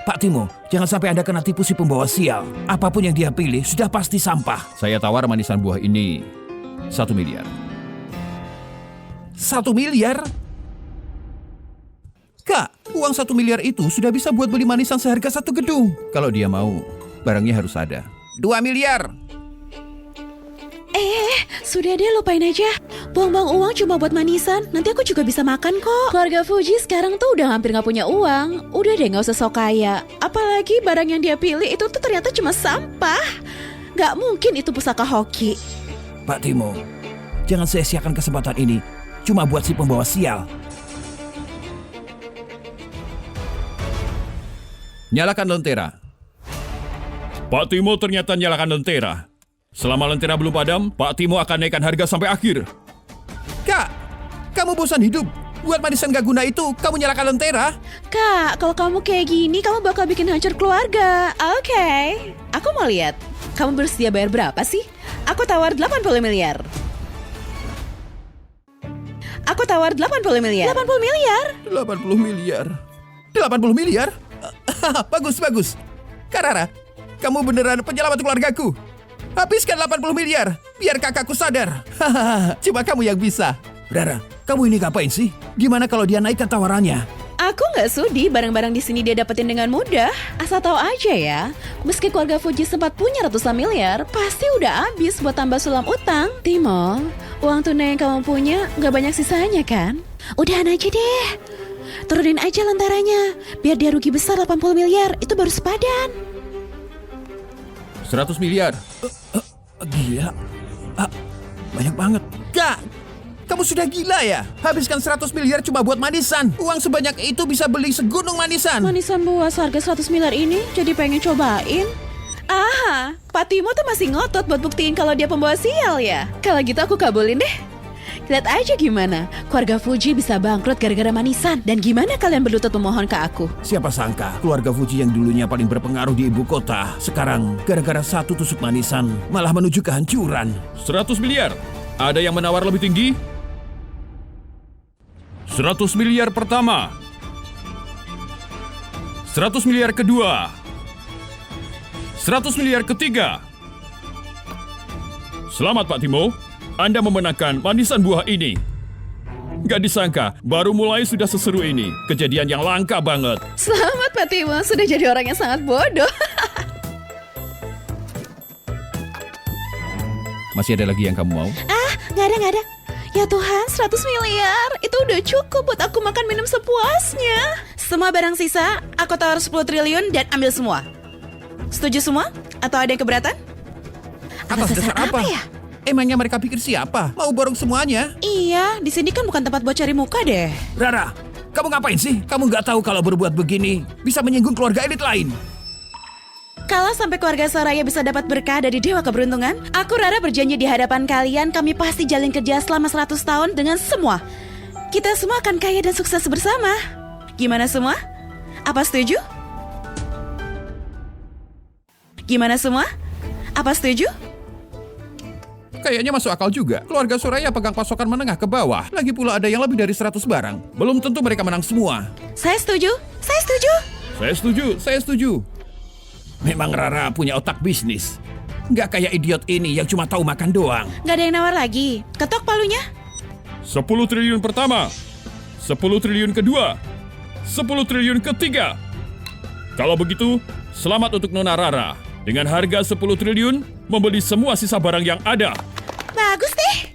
Pak Timo, jangan sampai Anda kena tipu si pembawa sial. Apapun yang dia pilih, sudah pasti sampah. Saya tawar manisan buah ini 1 miliar. 1 miliar? Kak, uang 1 miliar itu sudah bisa buat beli manisan seharga 1 gedung. Kalau dia mau, barangnya harus ada. 2 miliar. Sudah deh, lupain aja. Buang-buang uang cuma buat manisan, nanti aku juga bisa makan kok. Keluarga Fuji sekarang tuh udah hampir gak punya uang. Udah deh, gak usah sok kaya. Apalagi barang yang dia pilih itu tuh ternyata cuma sampah. Gak mungkin itu pusaka hoki. Pak Timo, jangan sia-siakan kesempatan ini cuma buat si pembawa sial. Nyalakan lentera. Pak Timo ternyata nyalakan lentera. Selama lentera belum padam, Pak Timo akan naikkan harga sampai akhir. Kak, kamu bosan hidup? Buat manisan gak guna itu, kamu nyalakan lentera? Kak, kalau kamu kayak gini, kamu bakal bikin hancur keluarga. Oke. Aku mau lihat, kamu bersedia bayar berapa sih? Aku tawar 80 miliar. Aku tawar 80 miliar. 80 miliar? 80 miliar. 80 miliar? Bagus, bagus. Kak Rara, kamu beneran penyelamat keluargaku. Habiskan 80 miliar, biar kakakku sadar. Cuma kamu yang bisa. Rara, kamu ini ngapain sih? Gimana kalau dia naikkan tawarannya? Aku nggak sudi barang-barang di sini dia dapetin dengan mudah. Asal tahu aja ya, meski keluarga Fuji sempat punya ratusan miliar, pasti udah habis buat tambah sulam utang. Timo, uang tunai yang kamu punya nggak banyak sisanya kan? Udahan aja deh. Turunin aja lentaranya, biar dia rugi besar 80 miliar, itu baru sepadan. 100 miliar. Gila. Banyak banget. Kak, kamu sudah gila ya? Habiskan 100 miliar cuma buat manisan. Uang sebanyak itu bisa beli segunung manisan. Manisan buah seharga 100 miliar ini jadi pengen cobain. Pak Timo tuh masih ngotot buat buktiin kalau dia pembawa sial ya. Kalau gitu aku kabulin deh. Lihat aja gimana keluarga Fuji bisa bangkrut gara-gara manisan. Dan gimana kalian berlutut memohon ke aku? Siapa sangka keluarga Fuji yang dulunya paling berpengaruh di ibu kota, sekarang gara-gara satu tusuk manisan malah menuju kehancuran. 100 miliar. Ada yang menawar lebih tinggi? 100 miliar pertama. 100 miliar kedua. 100 miliar ketiga. Selamat Pak Timo, Anda memenangkan manisan buah ini. Gak disangka, baru mulai sudah seseru ini. Kejadian yang langka banget. Selamat Pak Timo, sudah jadi orang yang sangat bodoh. Masih ada lagi yang kamu mau? Nggak ada. Ya Tuhan, 100 miliar. Itu udah cukup buat aku makan minum sepuasnya. Semua barang sisa, aku taruh 10 triliun dan ambil semua. Setuju semua? Atau ada yang keberatan? Atas dasar apa? ya? Emangnya mereka pikir siapa? Mau borong semuanya? Iya, di sini kan bukan tempat buat cari muka deh. Rara, kamu ngapain sih? Kamu nggak tahu kalau berbuat begini bisa menyinggung keluarga elit lain. Kalau sampai keluarga Soraya bisa dapat berkah dari Dewa Keberuntungan, aku Rara berjanji di hadapan kalian kami pasti jalin kerja selama 100 tahun dengan semua. Kita semua akan kaya dan sukses bersama. Gimana semua? Apa setuju? Gimana semua? Apa setuju? Kayaknya masuk akal juga. Keluarga Soraya pegang pasokan menengah ke bawah. Lagi pula ada yang lebih dari 100 barang. Belum tentu mereka menang semua. Saya setuju. Saya setuju. Saya setuju. Saya setuju. Memang Rara punya otak bisnis. Nggak kayak idiot ini yang cuma tahu makan doang. Gak ada yang nawar lagi. Ketok palunya. 10 triliun pertama, 10 triliun kedua, 10 triliun ketiga. Kalau begitu, selamat untuk Nona Rara. Dengan harga 10 triliun, membeli semua sisa barang yang ada. Bagus deh.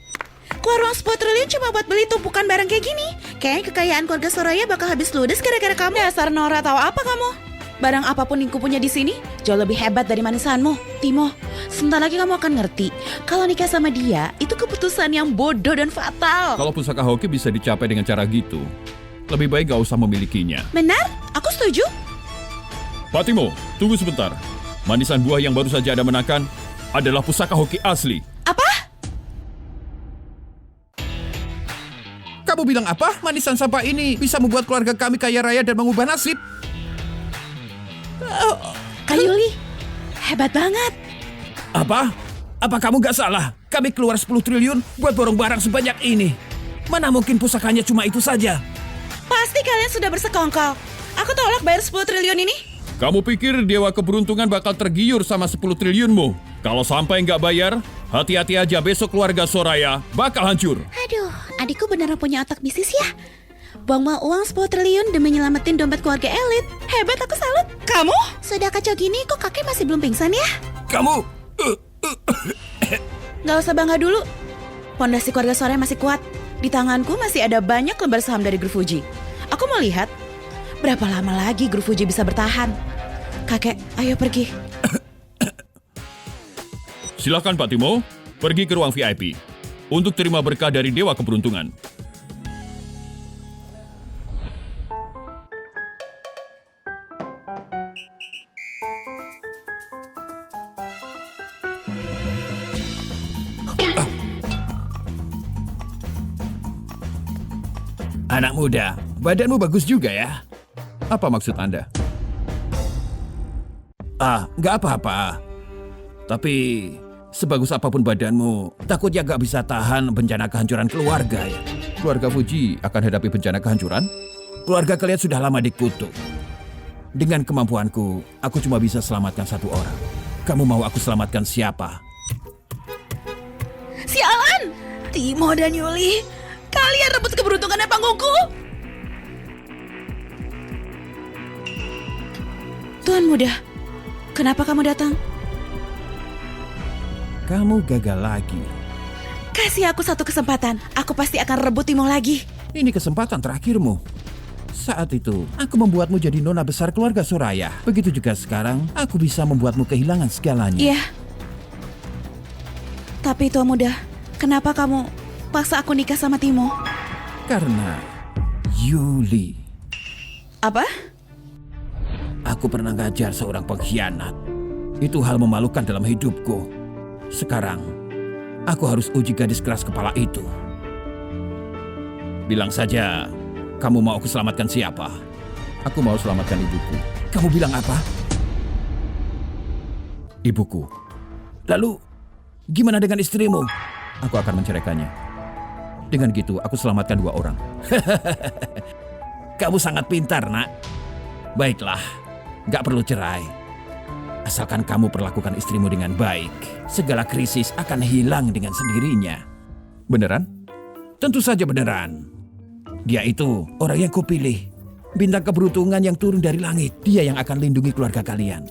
Keluar uang 10 triliun cuma buat beli tumpukan barang kayak gini. Kayaknya kekayaan keluarga Soraya bakal habis ludes gara-gara kamu. Dasar Nora, tahu apa kamu? Barang apapun yang kupunya di sini jauh lebih hebat dari manisanmu, Timo. Sebentar lagi kamu akan ngerti kalau nikah sama dia itu keputusan yang bodoh dan fatal. Kalau pusaka hoki bisa dicapai dengan cara gitu, lebih baik gak usah memilikinya. Benar? Aku setuju. Pak Timo, tunggu sebentar. Manisan buah yang baru saja Anda menangkan adalah pusaka hoki asli. Apa? Kamu bilang apa? Manisan sampah ini bisa membuat keluarga kami kaya raya dan mengubah nasib. Kak Yuli, hebat banget. Apa? Apa kamu gak salah? Kami keluar 10 triliun buat borong barang sebanyak ini. Mana mungkin pusakanya cuma itu saja? Pasti kalian sudah bersekongkol. Aku tolak bayar 10 triliun ini. Kamu pikir Dewa Keberuntungan bakal tergiur sama 10 triliunmu? Kalau sampai nggak bayar, hati-hati aja besok keluarga Soraya bakal hancur. Aduh, adikku beneran punya otak bisnis ya. Buang-buang uang 10 triliun demi nyelamatin dompet keluarga elit. Hebat, aku salut. Kamu? Sudah kacau gini, kok kakek masih belum pingsan ya? Kamu... Gak usah bangga dulu. Pondasi keluarga Soraya masih kuat. Di tanganku masih ada banyak lembar saham dari Grup Fuji. Aku mau lihat berapa lama lagi Grup Fuji bisa bertahan. Kakek, ayo pergi. Silakan Pak Timo, pergi ke ruang VIP untuk terima berkah dari Dewa Keberuntungan. Anak muda, badanmu bagus juga ya. Apa maksud Anda? Nggak apa-apa. Tapi sebagus apapun badanmu, takutnya nggak bisa tahan bencana kehancuran keluarga ya. Keluarga Fuji akan hadapi bencana kehancuran? Keluarga kalian sudah lama dikutuk. Dengan kemampuanku, aku cuma bisa selamatkan satu orang. Kamu mau aku selamatkan siapa? Sialan! Timo dan Yuli, kalian rebut keberuntungannya panggungku. Tuan muda, kenapa kamu datang? Kamu gagal lagi. Kasih aku satu kesempatan, aku pasti akan rebut Timo lagi. Ini kesempatan terakhirmu. Saat itu, aku membuatmu jadi nona besar keluarga Soraya. Begitu juga sekarang, aku bisa membuatmu kehilangan segalanya. Iya. Tapi tuan muda, kenapa kamu paksa aku nikah sama Timo? Karena Yuli. Apa? Aku pernah ngajar seorang pengkhianat. Itu hal memalukan dalam hidupku. Sekarang, aku harus uji gadis keras kepala itu. Bilang saja, kamu mau aku selamatkan siapa? Aku mau selamatkan ibuku. Kamu bilang apa? Ibuku. Lalu, gimana dengan istrimu? Aku akan menceraikannya. Dengan gitu, aku selamatkan 2 orang. Kamu sangat pintar, nak. Baiklah, gak perlu cerai. Asalkan kamu perlakukan istrimu dengan baik, segala krisis akan hilang dengan sendirinya. Beneran? Tentu saja beneran. Dia itu orang yang kupilih. Bintang keberuntungan yang turun dari langit. Dia yang akan lindungi keluarga kalian.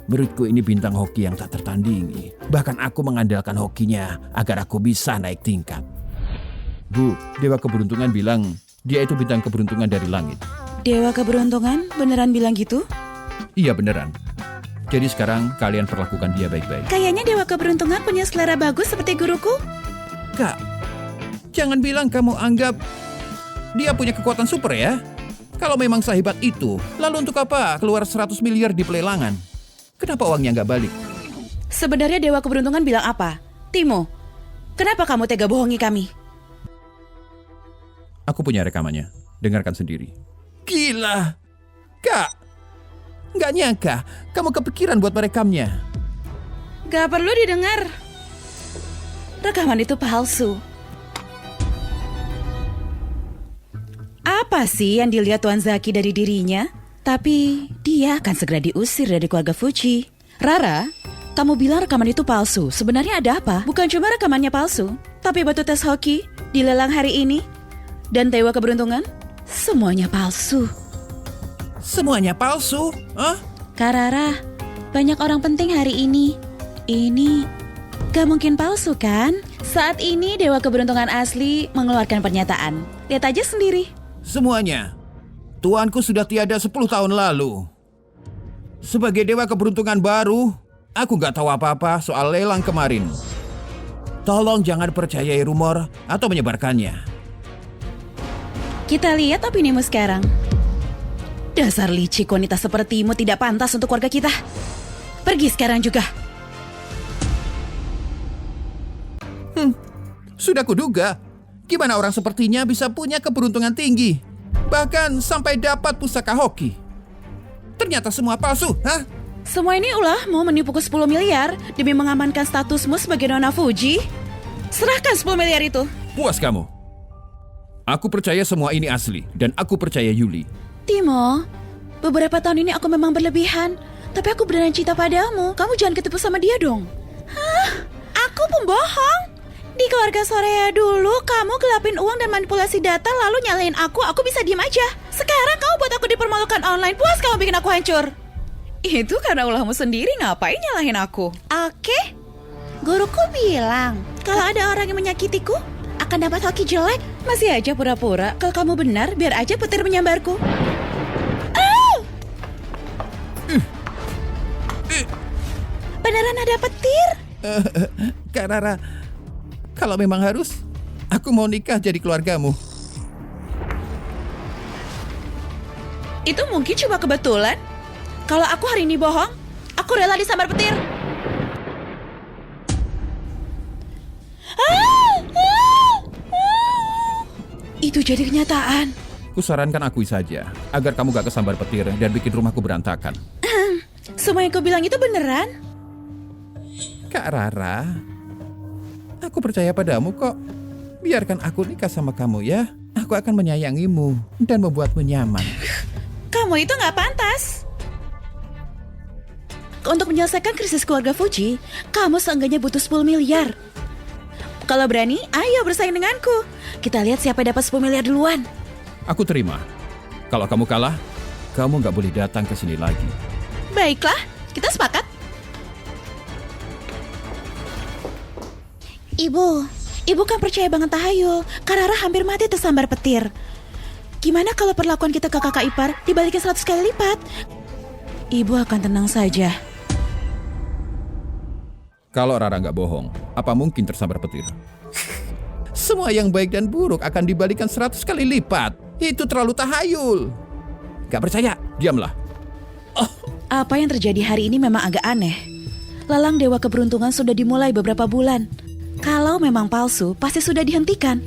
Menurutku ini bintang hoki yang tak tertandingi. Bahkan aku mengandalkan hokinya agar aku bisa naik tingkat. Bu, Dewa Keberuntungan bilang dia itu bintang keberuntungan dari langit. Dewa keberuntungan beneran bilang gitu? Iya beneran. Jadi sekarang kalian perlakukan dia baik-baik. Kayaknya Dewa keberuntungan punya selera bagus seperti guruku. Kak, jangan bilang kamu anggap dia punya kekuatan super ya. Kalau memang sehebat itu, lalu untuk apa keluar 100 miliar di pelelangan? Kenapa uangnya nggak balik? Sebenarnya Dewa keberuntungan bilang apa? Timo, kenapa kamu tega bohongi kami? Aku punya rekamannya. Dengarkan sendiri. Gila! Kak! Nggak nyangka kamu kepikiran buat merekamnya. Gak perlu didengar. Rekaman itu palsu. Apa sih yang dilihat Tuan Zaki dari dirinya? Tapi dia akan segera diusir dari keluarga Fuji. Rara, kamu bilang rekaman itu palsu. Sebenarnya ada apa? Bukan cuma rekamannya palsu, tapi batu tes hoki dilelang hari ini dan Dewa keberuntungan, semuanya palsu. Semuanya palsu? Hah? Kak Rara, banyak orang penting hari ini. Ini gak mungkin palsu kan? Saat ini Dewa keberuntungan asli mengeluarkan pernyataan. Lihat aja sendiri. Semuanya. Tuanku sudah tiada 10 tahun lalu. Sebagai Dewa Keberuntungan baru, aku nggak tahu apa-apa soal lelang kemarin. Tolong jangan percayai rumor atau menyebarkannya. Kita lihat opinimu sekarang. Dasar licik wanita sepertimu tidak pantas untuk keluarga kita. Pergi sekarang juga. Sudah kuduga. Gimana orang sepertinya bisa punya keberuntungan tinggi? Bahkan sampai dapat pusaka hoki. Ternyata semua palsu, hah? Semua ini ulah mau menipuku 10 miliar demi mengamankan statusmu sebagai Nona Fuji. Serahkan 10 miliar itu. Puas kamu? Aku percaya semua ini asli dan aku percaya Yuli. Timo, beberapa tahun ini aku memang berlebihan. Tapi aku beneran cinta padamu. Kamu jangan ketipu sama dia dong. Hah? Aku pembohong? Di keluarga Soraya dulu, kamu gelapin uang dan manipulasi data lalu nyalain aku bisa diem aja. Sekarang kamu buat aku dipermalukan online, puas kamu bikin aku hancur. Itu karena ulahmu sendiri, ngapain nyalahin aku? Oke, guruku bilang, kalau ada orang yang menyakitiku, akan dapat hoki jelek. Masih aja pura-pura, kalau kamu benar, biar aja petir menyambarku. Beneran ada petir? Kak Rara, kalau memang harus, aku mau nikah jadi keluargamu. Itu mungkin cuma kebetulan. Kalau aku hari ini bohong, aku rela disambar petir. Itu jadi kenyataan. Kusarankan akui saja, agar kamu gak kesambar petir dan bikin rumahku berantakan. Semua yang kau bilang itu beneran? Kak Rara, aku percaya padamu kok. Biarkan aku nikah sama kamu ya. Aku akan menyayangimu dan membuatmu nyaman. Kamu itu gak pantas. Untuk menyelesaikan krisis keluarga Fuji, kamu seenggaknya butuh 10 miliar. Kalau berani, ayo bersaing denganku. Kita lihat siapa yang dapat 10 miliar duluan. Aku terima. Kalau kamu kalah, kamu gak boleh datang ke sini lagi. Baiklah, kita sepakat. Ibu kan percaya banget tahayul. Karara hampir mati tersambar petir. Gimana kalau perlakuan kita ke kakak ipar dibalikin 100 kali lipat? Ibu akan tenang saja. Kalau Rara nggak bohong, apa mungkin tersambar petir? Semua yang baik dan buruk akan dibalikan 100 kali lipat. Itu terlalu tahayul. Gak percaya? Diamlah. Apa yang terjadi hari ini memang agak aneh. Lelang Dewa Keberuntungan sudah dimulai beberapa bulan. Kalau memang palsu, pasti sudah dihentikan.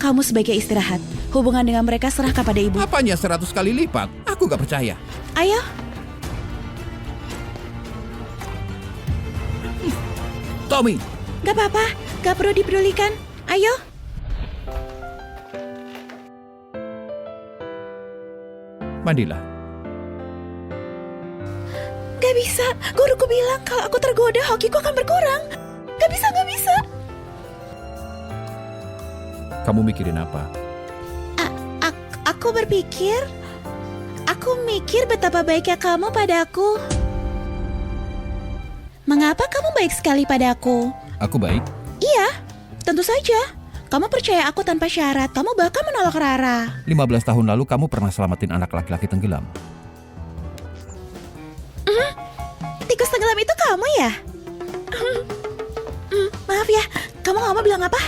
Kamu sebagai istirahat. Hubungan dengan mereka serahkan pada ibu. Apanya 100 kali lipat? Aku gak percaya. Ayo. Tommy, Gak apa-apa, gak perlu dipedulikan. Ayo. mandilah. Gak bisa, guruku bilang kalau aku tergoda hokiku akan berkurang. Gak bisa, gak bisa. Kamu mikirin apa? Aku berpikir, aku mikir betapa baiknya kamu padaku. Mengapa kamu baik sekali padaku? Aku baik. Iya, tentu saja. Kamu percaya aku tanpa syarat. Kamu bahkan menolak Rara. 15 tahun lalu kamu pernah selamatin anak laki-laki tenggelam. Tikus tenggelam itu kamu ya? Maaf ya, kamu nggak mau bilang apa?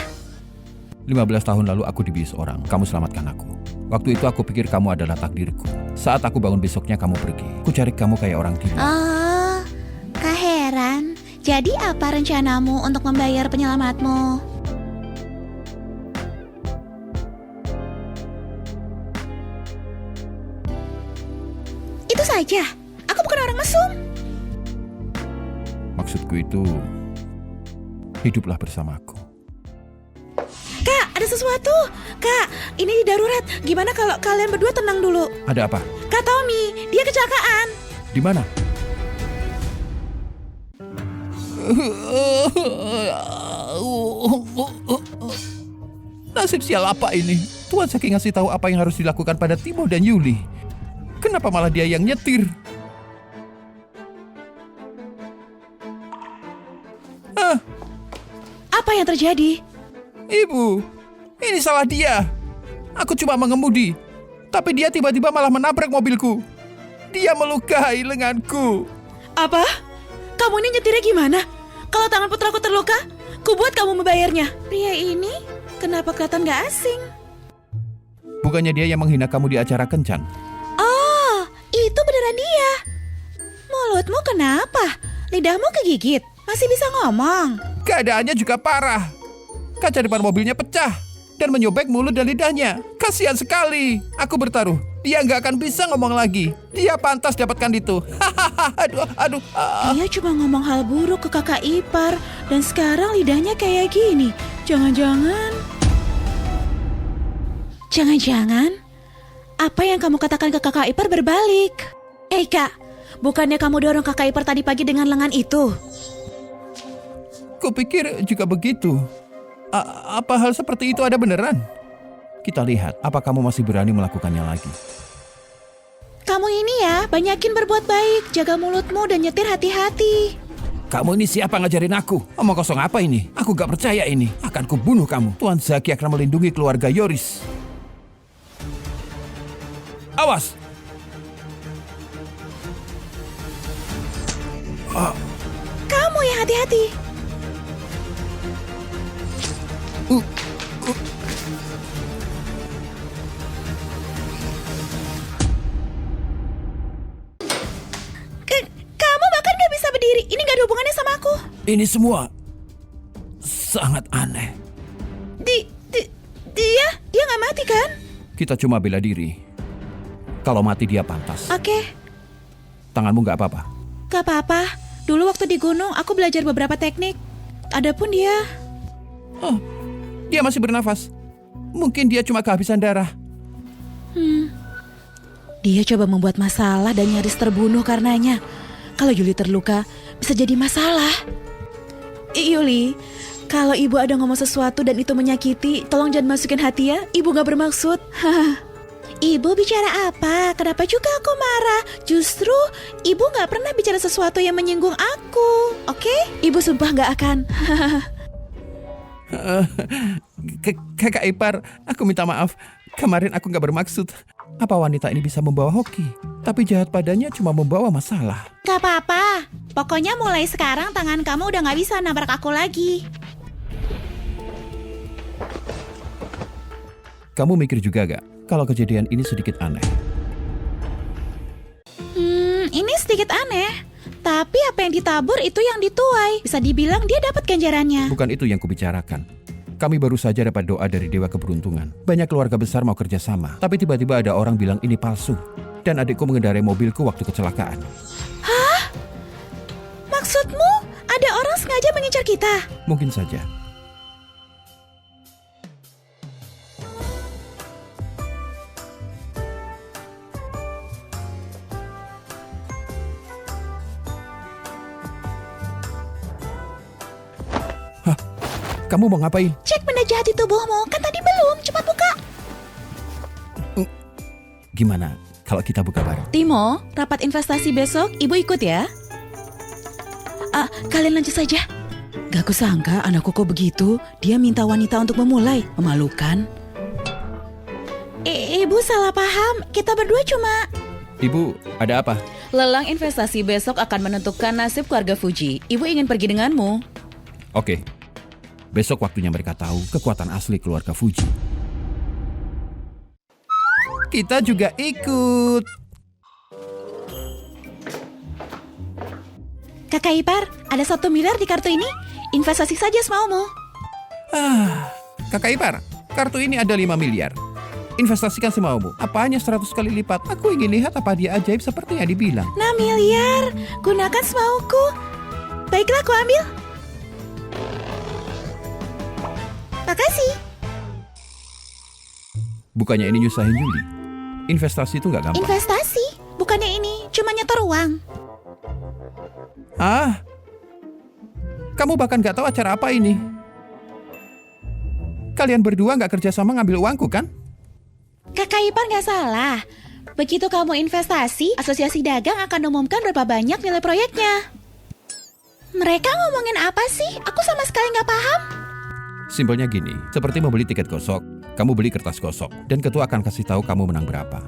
15 tahun lalu aku dibius orang. Kamu selamatkan aku. Waktu itu aku pikir kamu adalah takdirku. Saat aku bangun besoknya kamu pergi. Ku cari kamu kayak orang gila. Oh, Kak Heran. Jadi apa rencanamu untuk membayar penyelamatmu? Itu saja. Aku bukan orang mesum. Maksudku itu, hiduplah bersamaku. Kak, ada sesuatu. Kak, ini darurat. Gimana kalau kalian berdua tenang dulu? Ada apa? Kak Tommy, dia kecelakaan. Di mana? Nasib sial apa ini? Tuhan saking ngasih tahu apa yang harus dilakukan pada Timo dan Yuli. Kenapa malah dia yang nyetir? Apa yang terjadi? Ibu, ini salah dia. Aku cuma mengemudi, tapi dia tiba-tiba malah menabrak mobilku. Dia melukai lenganku. Apa? Kamu ini nyetirnya gimana? Kalau tangan putraku terluka, ku buat kamu membayarnya. Pria ini kenapa kelihatan gak asing? Bukannya dia yang menghina kamu di acara kencan? Oh, itu beneran dia. Mulutmu kenapa? Lidahmu kegigit? Masih bisa ngomong? Keadaannya juga parah. Kaca depan mobilnya pecah dan menyobek mulut dan lidahnya. Kasihan sekali. Aku bertaruh, dia nggak akan bisa ngomong lagi. Dia pantas dapatkan itu. aduh. Dia cuma ngomong hal buruk ke kakak ipar dan sekarang lidahnya kayak gini. Jangan-jangan apa yang kamu katakan ke kakak ipar berbalik? Kak, bukannya kamu dorong kakak ipar tadi pagi dengan lengan itu? Kupikir juga begitu. Apa hal seperti itu ada beneran? Kita lihat, apa kamu masih berani melakukannya lagi? Kamu ini ya, banyakin berbuat baik, jaga mulutmu dan nyetir hati-hati. Kamu ini siapa ngajarin aku? Omong kosong apa ini? Aku gak percaya ini. Akan kubunuh kamu. Tuan Zaki akan melindungi keluarga Yoris. Awas! Kamu yang hati-hati. Kamu bahkan gak bisa berdiri. Ini gak ada hubungannya sama aku. Ini semua sangat aneh. Dia gak mati kan? Kita cuma bela diri. Kalau mati dia pantas. Oke, Tanganmu gak apa-apa? gak apa-apa. Dulu waktu di gunung aku belajar beberapa teknik. Adapun dia, Oh, dia masih bernafas. Mungkin dia cuma kehabisan darah. dia coba membuat masalah dan nyaris terbunuh karenanya. Kalau Yuli terluka, bisa jadi masalah. Yuli, kalau ibu ada ngomong sesuatu dan itu menyakiti, tolong jangan masukin hati ya. Ibu gak bermaksud. Ibu bicara apa? Kenapa juga aku marah? Justru ibu gak pernah bicara sesuatu yang menyinggung aku. Oke? Ibu sumpah gak akan. Kakak ipar, aku minta maaf. Kemarin aku gak bermaksud. Apa wanita ini bisa membawa hoki? Tapi jahat padanya cuma membawa masalah. Gak apa-apa. Pokoknya mulai sekarang tangan kamu udah gak bisa nabrak aku lagi. Kamu mikir juga gak? Kalau kejadian ini sedikit aneh. Ini sedikit aneh. Tapi apa yang ditabur itu yang dituai. Bisa dibilang dia dapat ganjarannya. Bukan itu yang kubicarakan. Kami baru saja dapat doa dari Dewa Keberuntungan. Banyak keluarga besar mau kerjasama. Tapi tiba-tiba ada orang bilang ini palsu. Dan adikku mengendarai mobilku waktu kecelakaan. Maksudmu ada orang sengaja mengincar kita? Mungkin saja. Hah? Kamu mau ngapain? Cek benda jahat di tubuhmu. Kan tadi belum. Cepat buka. Gimana kalau kita buka bareng? Timo, rapat investasi besok ibu ikut ya. Kalian lanjut saja. Gak kusangka anakku kok begitu. Dia minta wanita untuk memulai. Memalukan. Ibu salah paham. Kita berdua cuma... Ibu, ada apa? Lelang investasi besok akan menentukan nasib keluarga Fuji. Ibu ingin pergi denganmu. Oke. Besok waktunya mereka tahu kekuatan asli keluarga Fuji. Kita juga ikut. Kakak ipar, ada 1 miliar di kartu ini. Investasi saja semaumu. Kakak ipar, kartu ini ada 5 miliar. Investasikan semaumu. Apanya 100 kali lipat? Aku ingin lihat apa dia ajaib seperti yang dibilang. 6 miliar. Gunakan semauku. Baiklah, aku ambil. Makasih. Bukannya ini nyusahin Yuli. Investasi itu nggak gampang. Investasi? Bukannya ini cuma nyetor uang. Kamu bahkan nggak tahu acara apa ini. Kalian berdua nggak kerjasama ngambil uangku kan? Kakak ipar nggak salah. Begitu kamu investasi, asosiasi dagang akan umumkan berapa banyak nilai proyeknya. Mereka ngomongin apa sih? Aku sama sekali nggak paham. Simpelnya gini, seperti membeli tiket gosok. Kamu beli kertas gosok, dan ketua akan kasih tahu kamu menang berapa.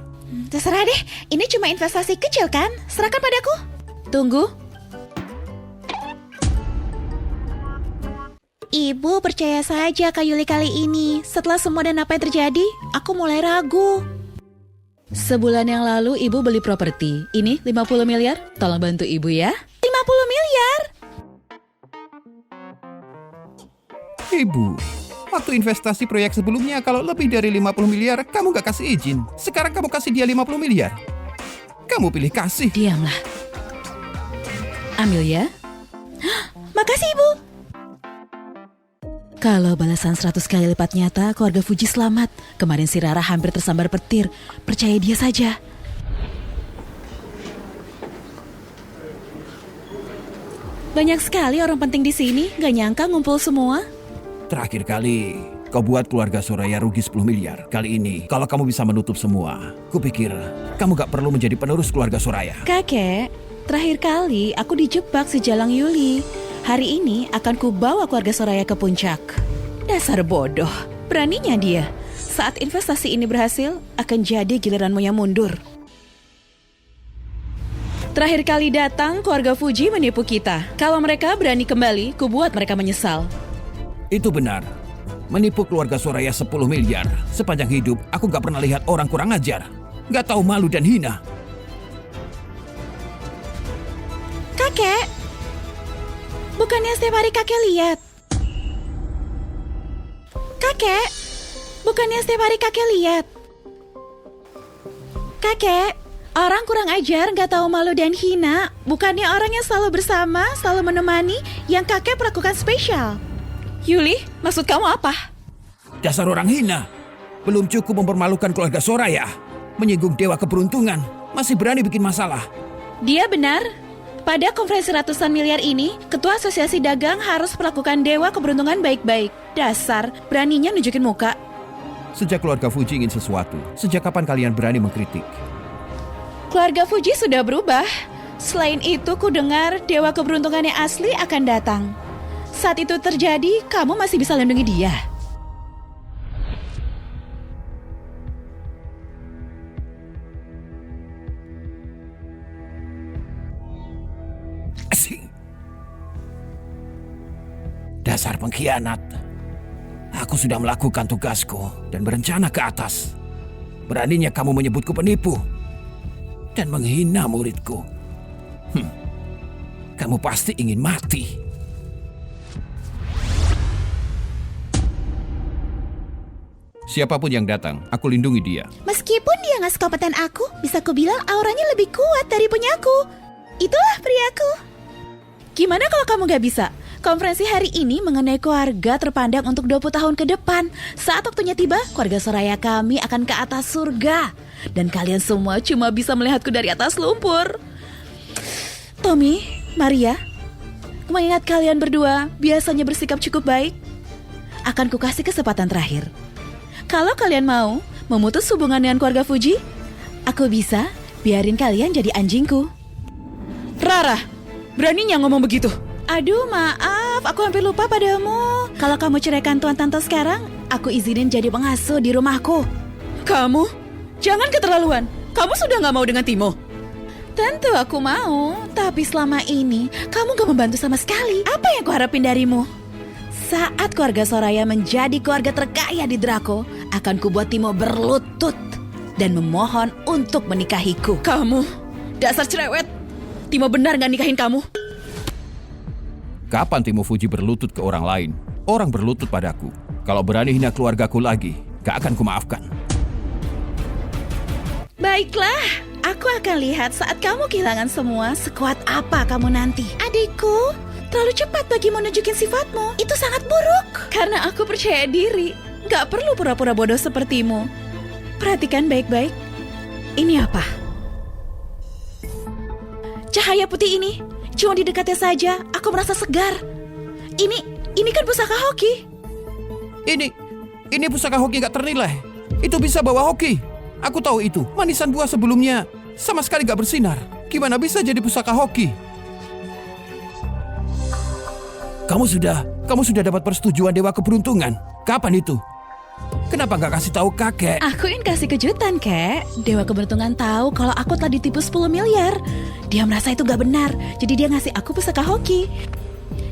Terserah deh, ini cuma investasi kecil kan? Serahkan padaku. Tunggu. Ibu percaya saja Kak Yuli kali ini. Setelah semua dan apa yang terjadi, aku mulai ragu. Sebulan yang lalu ibu beli properti. Ini 50 miliar. Tolong bantu ibu ya. 50 miliar? Ibu, waktu investasi proyek sebelumnya kalau lebih dari 50 miliar, kamu nggak kasih izin. Sekarang kamu kasih dia 50 miliar. Kamu pilih kasih. Diamlah. Ambil ya. Makasih Ibu. Kalau balasan 100 kali lipat nyata, keluarga Fuji selamat. Kemarin si Rara hampir tersambar petir. Percaya dia saja. Banyak sekali orang penting di sini. Gak nyangka ngumpul semua. Terakhir kali, kau buat keluarga Soraya rugi 10 miliar. Kali ini, kalau kamu bisa menutup semua, kupikir kamu gak perlu menjadi penerus keluarga Soraya. Kakek, terakhir kali aku dijebak si Jalang Yuli. Hari ini akan kubawa keluarga Soraya ke puncak. Dasar bodoh, beraninya dia. Saat investasi ini berhasil, akan jadi giliranmu yang mundur. Terakhir kali datang, keluarga Fuji menipu kita. Kalau mereka berani kembali, kubuat mereka menyesal. Itu benar. Menipu keluarga Soraya 10 miliar. Sepanjang hidup, aku gak pernah lihat orang kurang ajar. Gak tahu malu dan hina. Kakek, bukannya setiap hari kakek lihat? Kakek, bukannya setiap hari kakek lihat? Kakek, orang kurang ajar gak tahu malu dan hina. Bukannya orang yang selalu bersama, selalu menemani, yang kakek perlakukan spesial. Yuli, maksud kamu apa? Dasar orang hina. Belum cukup mempermalukan keluarga Soraya. Menyinggung dewa keberuntungan. Masih berani bikin masalah. Dia benar. Pada konferensi ratusan miliar ini, Ketua Asosiasi Dagang harus melakukan dewa keberuntungan baik-baik. Dasar, beraninya nunjukin muka. Sejak keluarga Fuji ingin sesuatu, sejak kapan kalian berani mengkritik? Keluarga Fuji sudah berubah. Selain itu, ku dengar dewa keberuntungan yang asli akan datang. Saat itu terjadi, kamu masih bisa lindungi dia. Asing. Dasar pengkhianat. Aku sudah melakukan tugasku dan berencana ke atas. Beraninya kamu menyebutku penipu dan menghina muridku. Kamu pasti ingin mati. Siapapun yang datang, aku lindungi dia. Meskipun dia gak sekompeten aku, bisa ku bilang auranya lebih kuat dari punyaku. Itulah priaku. Gimana kalau kamu gak bisa? Konferensi hari ini mengenai keluarga terpandang untuk 20 tahun ke depan. Saat waktunya tiba, keluarga Soraya kami akan ke atas surga. Dan kalian semua cuma bisa melihatku dari atas lumpur. Tommy, Maria, mengingat kalian berdua biasanya bersikap cukup baik, akan kukasih kesempatan terakhir. Kalau kalian mau memutus hubungan dengan keluarga Fuji, aku bisa biarin kalian jadi anjingku. Rara, beraninya ngomong begitu. Aduh, maaf, aku hampir lupa padamu. Kalau kamu ceraikan tuan tante sekarang, aku izinin jadi pengasuh di rumahku. Kamu? Jangan keterlaluan. Kamu sudah gak mau dengan Timo? Tentu aku mau, tapi selama ini kamu gak membantu sama sekali. Apa yang kuharapin darimu? Saat keluarga Soraya menjadi keluarga terkaya di Draco, akan kubuat Timo berlutut dan memohon untuk menikahiku. Kamu, dasar cerewet. Timo benar gak nikahin kamu? Kapan Timo Fuji berlutut ke orang lain? Orang berlutut padaku. Kalau berani hina keluargaku lagi, gak akan kumaafkan. Baiklah, aku akan lihat saat kamu kehilangan semua sekuat apa kamu nanti. Adikku, terlalu cepat bagimu nunjukin sifatmu. Itu sangat buruk. Karena aku percaya diri, gak perlu pura-pura bodoh sepertimu. Perhatikan baik-baik. Ini apa? Cahaya putih ini, cuma di dekatnya saja aku merasa segar. Ini kan pusaka hoki. Ini pusaka hoki gak ternilai. Itu bisa bawa hoki. Aku tahu itu. Manisan buah sebelumnya sama sekali gak bersinar. Gimana bisa jadi pusaka hoki? Kamu sudah dapat persetujuan Dewa Keberuntungan. Kapan itu? Kenapa gak kasih tahu kakek? Aku ingin kasih kejutan, Kek. Dewa Keberuntungan tahu kalau aku telah ditipu 10 miliar. Dia merasa itu gak benar, jadi dia ngasih aku pusaka hoki.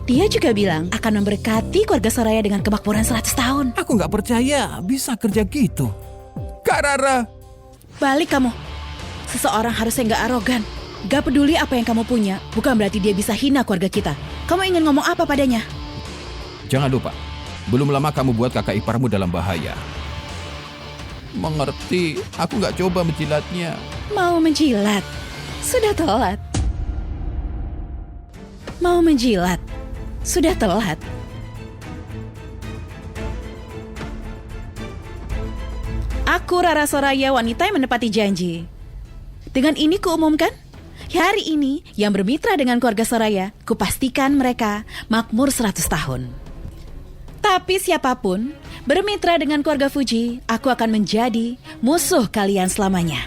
Dia juga bilang akan memberkati keluarga Soraya dengan kemakmuran 100 tahun. Aku gak percaya bisa kerja gitu. Kak Rara, Balik kamu. Seseorang harusnya gak arogan. Gak peduli apa yang kamu punya, bukan berarti dia bisa hina keluarga kita. Kamu ingin ngomong apa padanya? jangan lupa. Belum lama kamu buat kakak iparmu dalam bahaya. Mengerti, aku gak coba menjilatnya. Mau menjilat? Sudah telat. Mau menjilat? Sudah telat. Aku Rara Soraya, wanita yang menepati janji. Dengan ini kuumumkan, hari ini yang bermitra dengan keluarga Soraya, kupastikan mereka makmur 100 tahun. Tapi siapapun bermitra dengan keluarga Fuji, aku akan menjadi musuh kalian selamanya.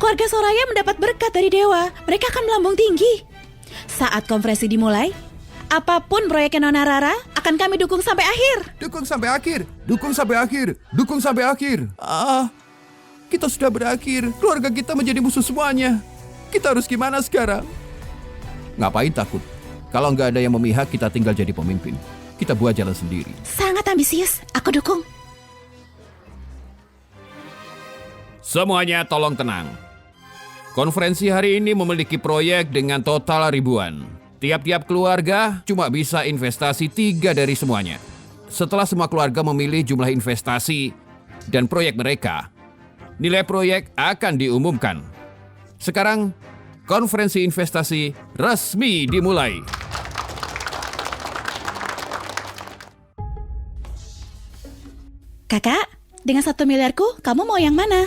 Keluarga Soraya mendapat berkat dari dewa, mereka akan melambung tinggi. Saat konferensi dimulai, apapun proyeknya Nona Rara akan kami dukung sampai akhir. Dukung sampai akhir, dukung sampai akhir, dukung sampai akhir. Kita sudah berakhir. Keluarga kita menjadi musuh semuanya. Kita harus gimana sekarang? Ngapain takut? Kalau nggak ada yang memihak, kita tinggal jadi pemimpin. Kita buat jalan sendiri. Sangat ambisius, aku dukung. Semuanya tolong tenang. Konferensi hari ini memiliki proyek dengan total ribuan. Tiap-tiap keluarga cuma bisa investasi 3 dari semuanya. Setelah semua keluarga memilih jumlah investasi dan proyek mereka, nilai proyek akan diumumkan. Sekarang, konferensi investasi resmi dimulai. Kakak, dengan 1 miliarku, kamu mau yang mana?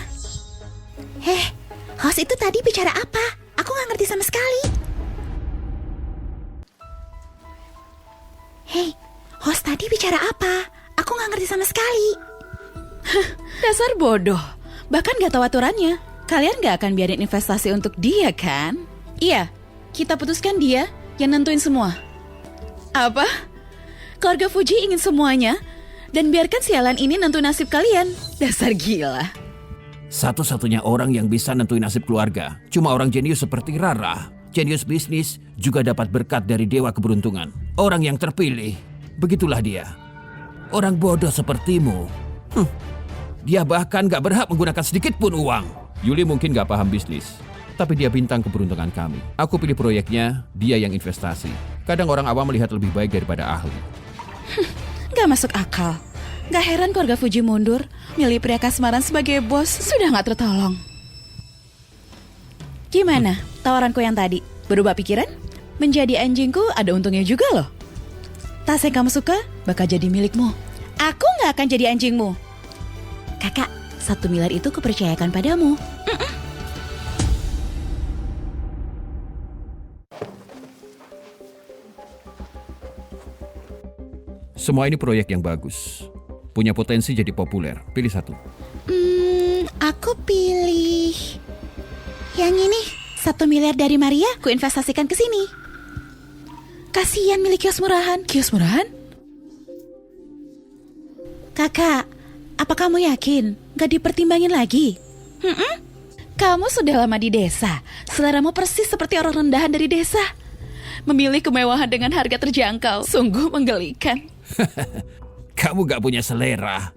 Host itu tadi bicara apa? Aku gak ngerti sama sekali. Host tadi bicara apa? Aku gak ngerti sama sekali. Dasar bodoh. Bahkan gak tahu aturannya. Kalian gak akan biarin investasi untuk dia, kan? Iya, kita putuskan dia yang nentuin semua. Apa? Keluarga Fuji ingin semuanya, dan biarkan sialan ini nentuin nasib kalian. Dasar gila. Satu-satunya orang yang bisa nentuin nasib keluarga cuma orang jenius seperti Rara. Jenius bisnis juga dapat berkat dari Dewa Keberuntungan. Orang yang terpilih, begitulah dia. Orang bodoh sepertimu. Dia bahkan gak berhak menggunakan sedikit pun uang. Yuli mungkin gak paham bisnis, tapi dia bintang keberuntungan kami. Aku pilih proyeknya, dia yang investasi. Kadang orang awam melihat lebih baik daripada ahli. Gak masuk akal. Gak heran keluarga Fuji mundur, milih pria kasmaran sebagai bos sudah gak tertolong. Gimana tawaranku yang tadi? Berubah pikiran? Menjadi anjingku ada untungnya juga loh. Tas yang kamu suka bakal jadi milikmu. Aku gak akan jadi anjingmu. Kakak, 1 miliar itu kupercayakan padamu. Semua ini proyek yang bagus. Punya potensi jadi populer. Pilih satu. Aku pilih yang ini. 1 miliar dari Maria ku investasikan ke sini. Kasihan milik kios murahan. Kios murahan? Kakak, apa kamu yakin gak dipertimbangin lagi? Kamu sudah lama di desa. Seleramu persis seperti orang rendahan dari desa. Memilih kemewahan dengan harga terjangkau. Sungguh menggelikan. Kamu gak punya selera.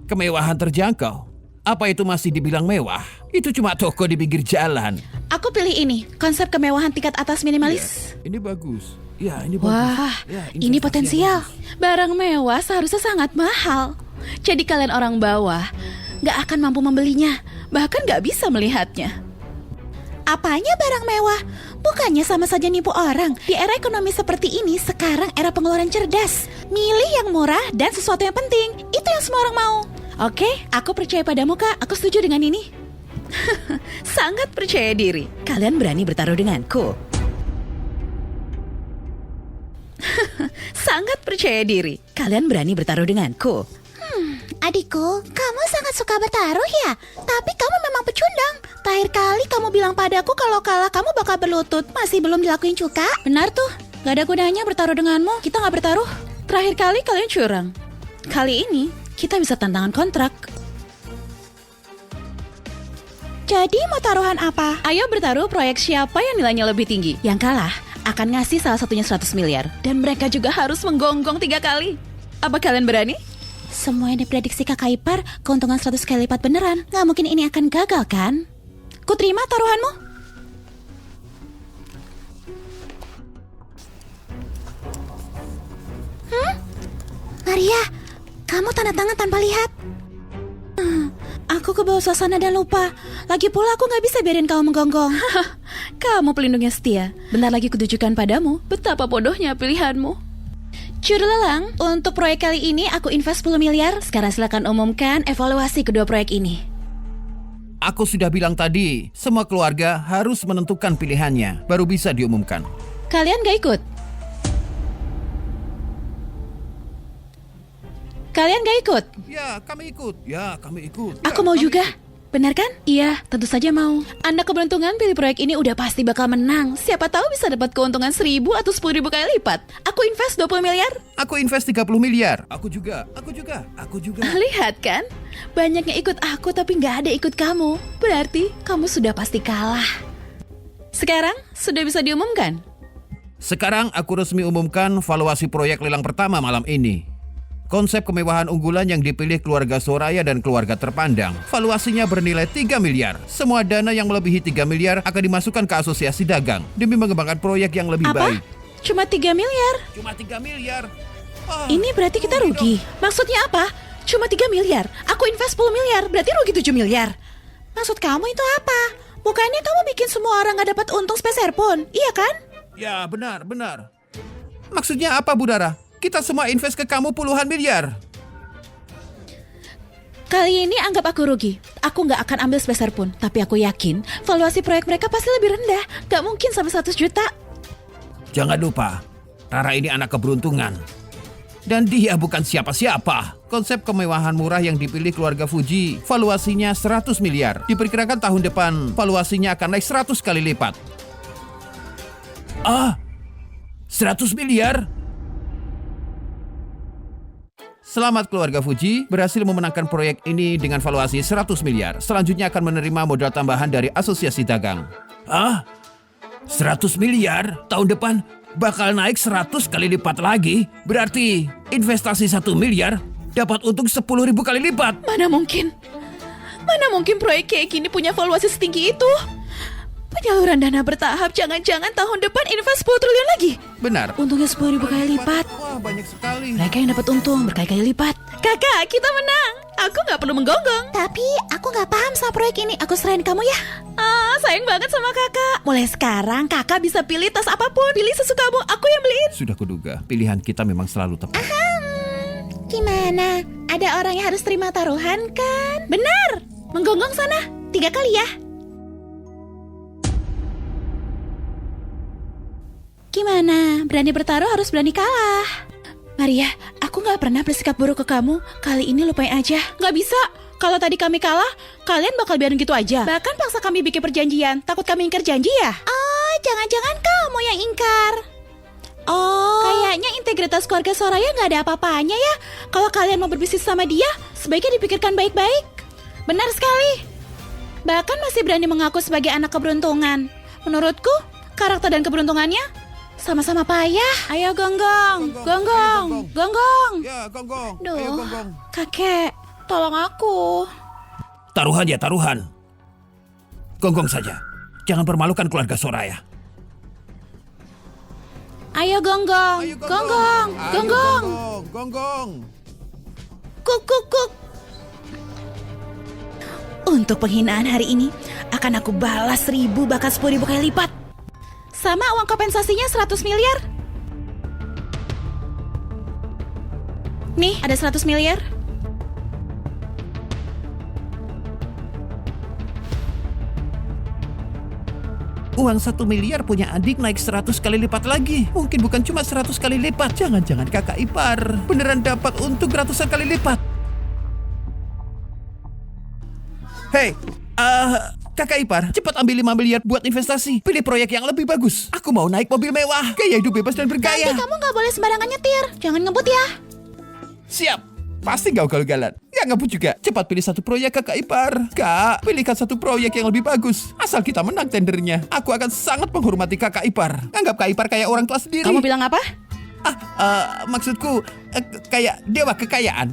Kemewahan terjangkau? Apa itu masih dibilang mewah? Itu cuma toko di pinggir jalan. Aku pilih ini, konsep kemewahan tingkat atas minimalis. Ini bagus. Ya, ini bagus. Wah, Ya, ini investasi potensial. yang bagus. Barang mewah seharusnya sangat mahal. Jadi kalian orang bawah gak akan mampu membelinya. Bahkan gak bisa melihatnya. Apanya barang mewah? Bukannya sama saja nipu orang. Di era ekonomi seperti ini, sekarang era pengeluaran cerdas. Milih yang murah dan sesuatu yang penting. Itu yang semua orang mau. Oke, aku percaya padamu, Kak. Aku setuju dengan ini. Sangat percaya diri. Kalian berani bertaruh denganku. Sangat percaya diri. Kalian berani bertaruh denganku. Adikku, kamu sangat suka bertaruh ya? Tapi kamu memang pecundang. Terakhir kali kamu bilang padaku kalau kalah kamu bakal berlutut. Masih belum dilakuin juga. Benar tuh. Gak ada gunanya bertaruh denganmu. Kita gak bertaruh. Terakhir kali kalian curang. Kali ini kita bisa tantangan kontrak. Jadi mau taruhan apa? Ayo bertaruh proyek siapa yang nilainya lebih tinggi. Yang kalah akan ngasih salah satunya 100 miliar. Dan mereka juga harus menggonggong 3 kali. Apa kalian berani? Semua yang diprediksi Kakak Ipar, keuntungan 100 kali lipat beneran. Nggak mungkin ini akan gagal kan? Ku terima taruhanmu. Maria, kamu tanda tangan tanpa lihat. Aku kebawa suasana dan lupa. Lagi pula aku nggak bisa biarin kamu menggonggong. Kamu pelindung yang setia. Bentar lagi kutunjukkan padamu betapa bodohnya pilihanmu. Curlelang, untuk proyek kali ini aku invest 10 miliar. Sekarang silakan umumkan evaluasi kedua proyek ini. Aku sudah bilang tadi, semua keluarga harus menentukan pilihannya, baru bisa diumumkan. Kalian gak ikut? Kalian gak ikut? Ya, kami ikut. Ya, kami ikut. Aku mau juga. Benar kan? Iya, tentu saja mau. Anda keberuntungan pilih proyek ini udah pasti bakal menang. Siapa tahu bisa dapat keuntungan 1.000 atau 10.000 kali lipat. Aku invest 20 miliar. Aku invest 30 miliar. Aku juga. Lihat kan? Banyak yang ikut aku tapi nggak ada ikut kamu. Berarti kamu sudah pasti kalah. Sekarang sudah bisa diumumkan? Sekarang aku resmi umumkan valuasi proyek lelang pertama malam ini. Konsep kemewahan unggulan yang dipilih keluarga Soraya dan keluarga terpandang. Valuasinya bernilai 3 miliar. Semua dana yang melebihi 3 miliar akan dimasukkan ke asosiasi dagang demi mengembangkan proyek yang lebih Apa? baik. Cuma 3 miliar? Cuma 3 miliar. Ini berarti kita rugi. Maksudnya apa? Cuma 3 miliar. Aku invest 10 miliar, berarti rugi 7 miliar. Maksud kamu itu apa? Bukannya kamu bikin semua orang gak dapat untung sepeser pun, iya kan? Ya, benar. Maksudnya apa, Budara? Kita semua invest ke kamu puluhan miliar. Kali ini anggap aku rugi. Aku nggak akan ambil sepeser pun. Tapi aku yakin valuasi proyek mereka pasti lebih rendah. Gak mungkin sampai 100 juta. Jangan lupa, Rara ini anak keberuntungan. Dan dia bukan siapa-siapa. Konsep kemewahan murah yang dipilih keluarga Fuji, valuasinya 100 miliar. Diperkirakan tahun depan, valuasinya akan naik 100 kali lipat. 100 miliar? Selamat keluarga Fuji, berhasil memenangkan proyek ini dengan valuasi 100 miliar. Selanjutnya akan menerima modal tambahan dari asosiasi dagang. 100 miliar? Tahun depan bakal naik 100 kali lipat lagi. Berarti investasi 1 miliar dapat untung 10.000 kali lipat. Mana mungkin proyek kayak gini punya valuasi setinggi itu? Penyaluran dana bertahap, jangan-jangan tahun depan invest 10 triliun lagi. Benar. Untungnya 10.000 kali lipat. Wah, banyak sekali. Mereka yang dapat untung berkali-kali lipat. Kakak, kita menang. Aku nggak perlu menggonggong. Tapi aku gak paham sama proyek ini. Aku serahin kamu ya. Sayang banget sama kakak. Mulai sekarang kakak bisa pilih tas apapun. Pilih sesukamu, aku yang beliin. Sudah kuduga, pilihan kita memang selalu tepat. Gimana? Ada orang yang harus terima taruhan kan? Benar. Menggonggong sana 3 kali ya. Gimana? Berani bertaruh harus berani kalah. Maria, aku gak pernah bersikap buruk ke kamu. Kali ini lupain aja. Gak bisa. Kalau tadi kami kalah, kalian bakal biarin gitu aja. Bahkan paksa kami bikin perjanjian. Takut kami ingkar janji ya? Oh, jangan-jangan kamu yang ingkar. Oh, kayaknya integritas keluarga Soraya nggak ada apa-apanya ya. Kalau kalian mau berbisnis sama dia, sebaiknya dipikirkan baik-baik. Benar sekali. Bahkan masih berani mengaku sebagai anak keberuntungan. Menurutku, karakter dan keberuntungannya sama-sama payah. Ayo gonggong, gonggong, gonggong. Ya, gonggong. Duh, kakek, tolong aku. Taruhan ya, taruhan. Gonggong saja. Jangan permalukan keluarga Soraya. Ayo gonggong, gonggong, gonggong. Gonggong. Kuk, kuk, kuk. Untuk penghinaan hari ini, akan aku balas 1.000 bahkan 10.000 kali lipat. Sama uang kompensasinya 100 miliar. Nih, ada 100 miliar. Uang 1 miliar punya adik naik 100 kali lipat lagi. Mungkin bukan cuma 100 kali lipat. Jangan-jangan kakak ipar beneran dapat untung ratusan kali lipat. Hei, kakak ipar, cepat ambil 5 miliar buat investasi. Pilih proyek yang lebih bagus. Aku mau naik mobil mewah. Gaya hidup bebas dan bergaya. Nanti kamu nggak boleh sembarangan nyetir. Jangan ngebut ya. Siap. Pasti gak ugal-ugalan. Gak ngebut juga. Cepat pilih satu proyek kakak ipar. Kak, pilihkan satu proyek yang lebih bagus. Asal kita menang tendernya. Aku akan sangat menghormati kakak ipar. Anggap kak ipar kayak orang tua sendiri. Kamu bilang apa? Maksudku kayak dewa kekayaan.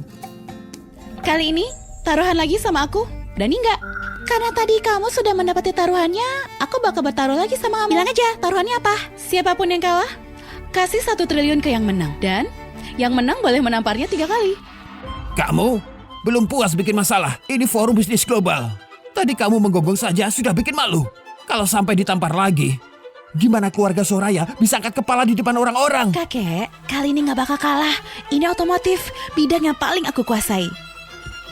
Kali ini, taruhan lagi sama aku. Berani nggak? Karena tadi kamu sudah mendapati taruhannya, aku bakal bertaruh lagi sama kamu. Bilang aja, taruhannya apa? Siapapun yang kalah, kasih 1 triliun ke yang menang. Dan yang menang boleh menamparnya 3 kali. Kamu belum puas bikin masalah. Ini forum bisnis global. Tadi kamu menggonggong saja sudah bikin malu. Kalau sampai ditampar lagi, gimana keluarga Soraya bisa angkat kepala di depan orang-orang? Kakek, kali ini nggak bakal kalah. Ini otomotif, bidang yang paling aku kuasai.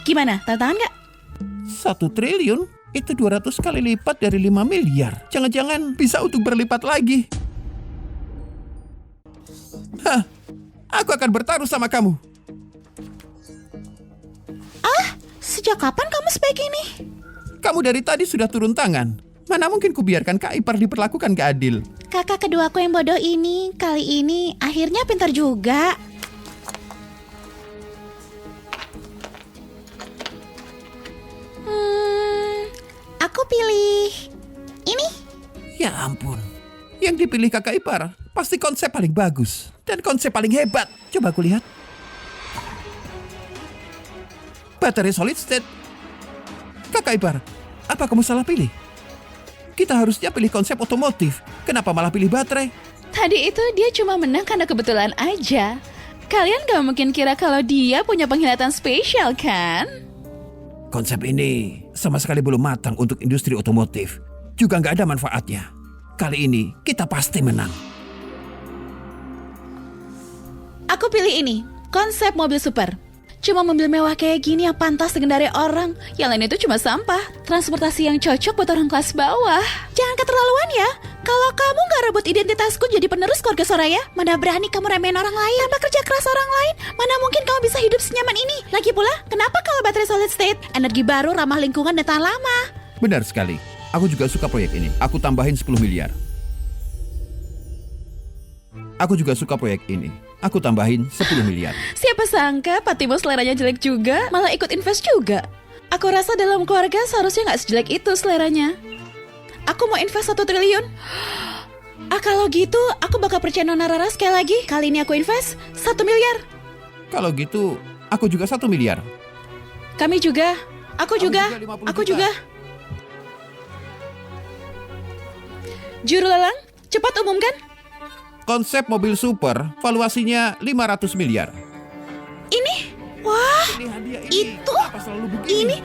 Gimana, tanda tangan nggak? 1 triliun itu 200 kali lipat dari 5 miliar. Jangan-jangan bisa untuk berlipat lagi. Hah, aku akan bertaruh sama kamu. Sejak kapan kamu sebaik ini? Kamu dari tadi sudah turun tangan. Mana mungkin kubiarkan Kak Ipar diperlakukan gak adil. Kakak keduaku yang bodoh ini, kali ini akhirnya pintar juga. Aku pilih ini. Ya ampun. Yang dipilih Kakak Ipar pasti konsep paling bagus. Dan konsep paling hebat. Coba aku lihat. Baterai solid state. Kakak Ipar, apa kamu salah pilih? Kita harusnya pilih konsep otomotif. Kenapa malah pilih baterai? Tadi itu dia cuma menang karena kebetulan aja. Kalian gak mungkin kira kalau dia punya penglihatan spesial kan? Konsep ini sama sekali belum matang untuk industri otomotif. Juga nggak ada manfaatnya. Kali ini kita pasti menang. Aku pilih ini, konsep mobil super. Cuma mobil mewah kayak gini yang pantas digendari orang. Yang lain itu cuma sampah. Transportasi yang cocok buat orang kelas bawah. Jangan keterlaluan ya. Kalau kamu gak rebut identitasku jadi penerus keluarga Soraya, mana berani kamu remehin orang lain tanpa kerja keras orang lain? Mana mungkin kamu bisa hidup senyaman ini? Lagi pula, kenapa kalau baterai solid state, energi baru, ramah lingkungan, dan tahan lama? Benar sekali. Aku juga suka proyek ini. Aku tambahin 10 miliar. Aku juga suka proyek ini. Aku tambahin 10 miliar. Siapa sangka Pak Timo seleranya jelek juga, malah ikut invest juga. Aku rasa dalam keluarga seharusnya gak sejelek itu seleranya. Aku mau invest 1 triliun. Kalau gitu, aku bakal percaya Nona Rara sekali lagi. Kali ini aku invest 1 miliar. Kalau gitu, aku juga 1 miliar. Kami juga. Aku juga. 50 Aku juta. juga. Juru lelang, cepat umumkan. Konsep mobil super, valuasinya 500 miliar. Ini, wah, Ini hadiah Itu, Kenapa selalu begini?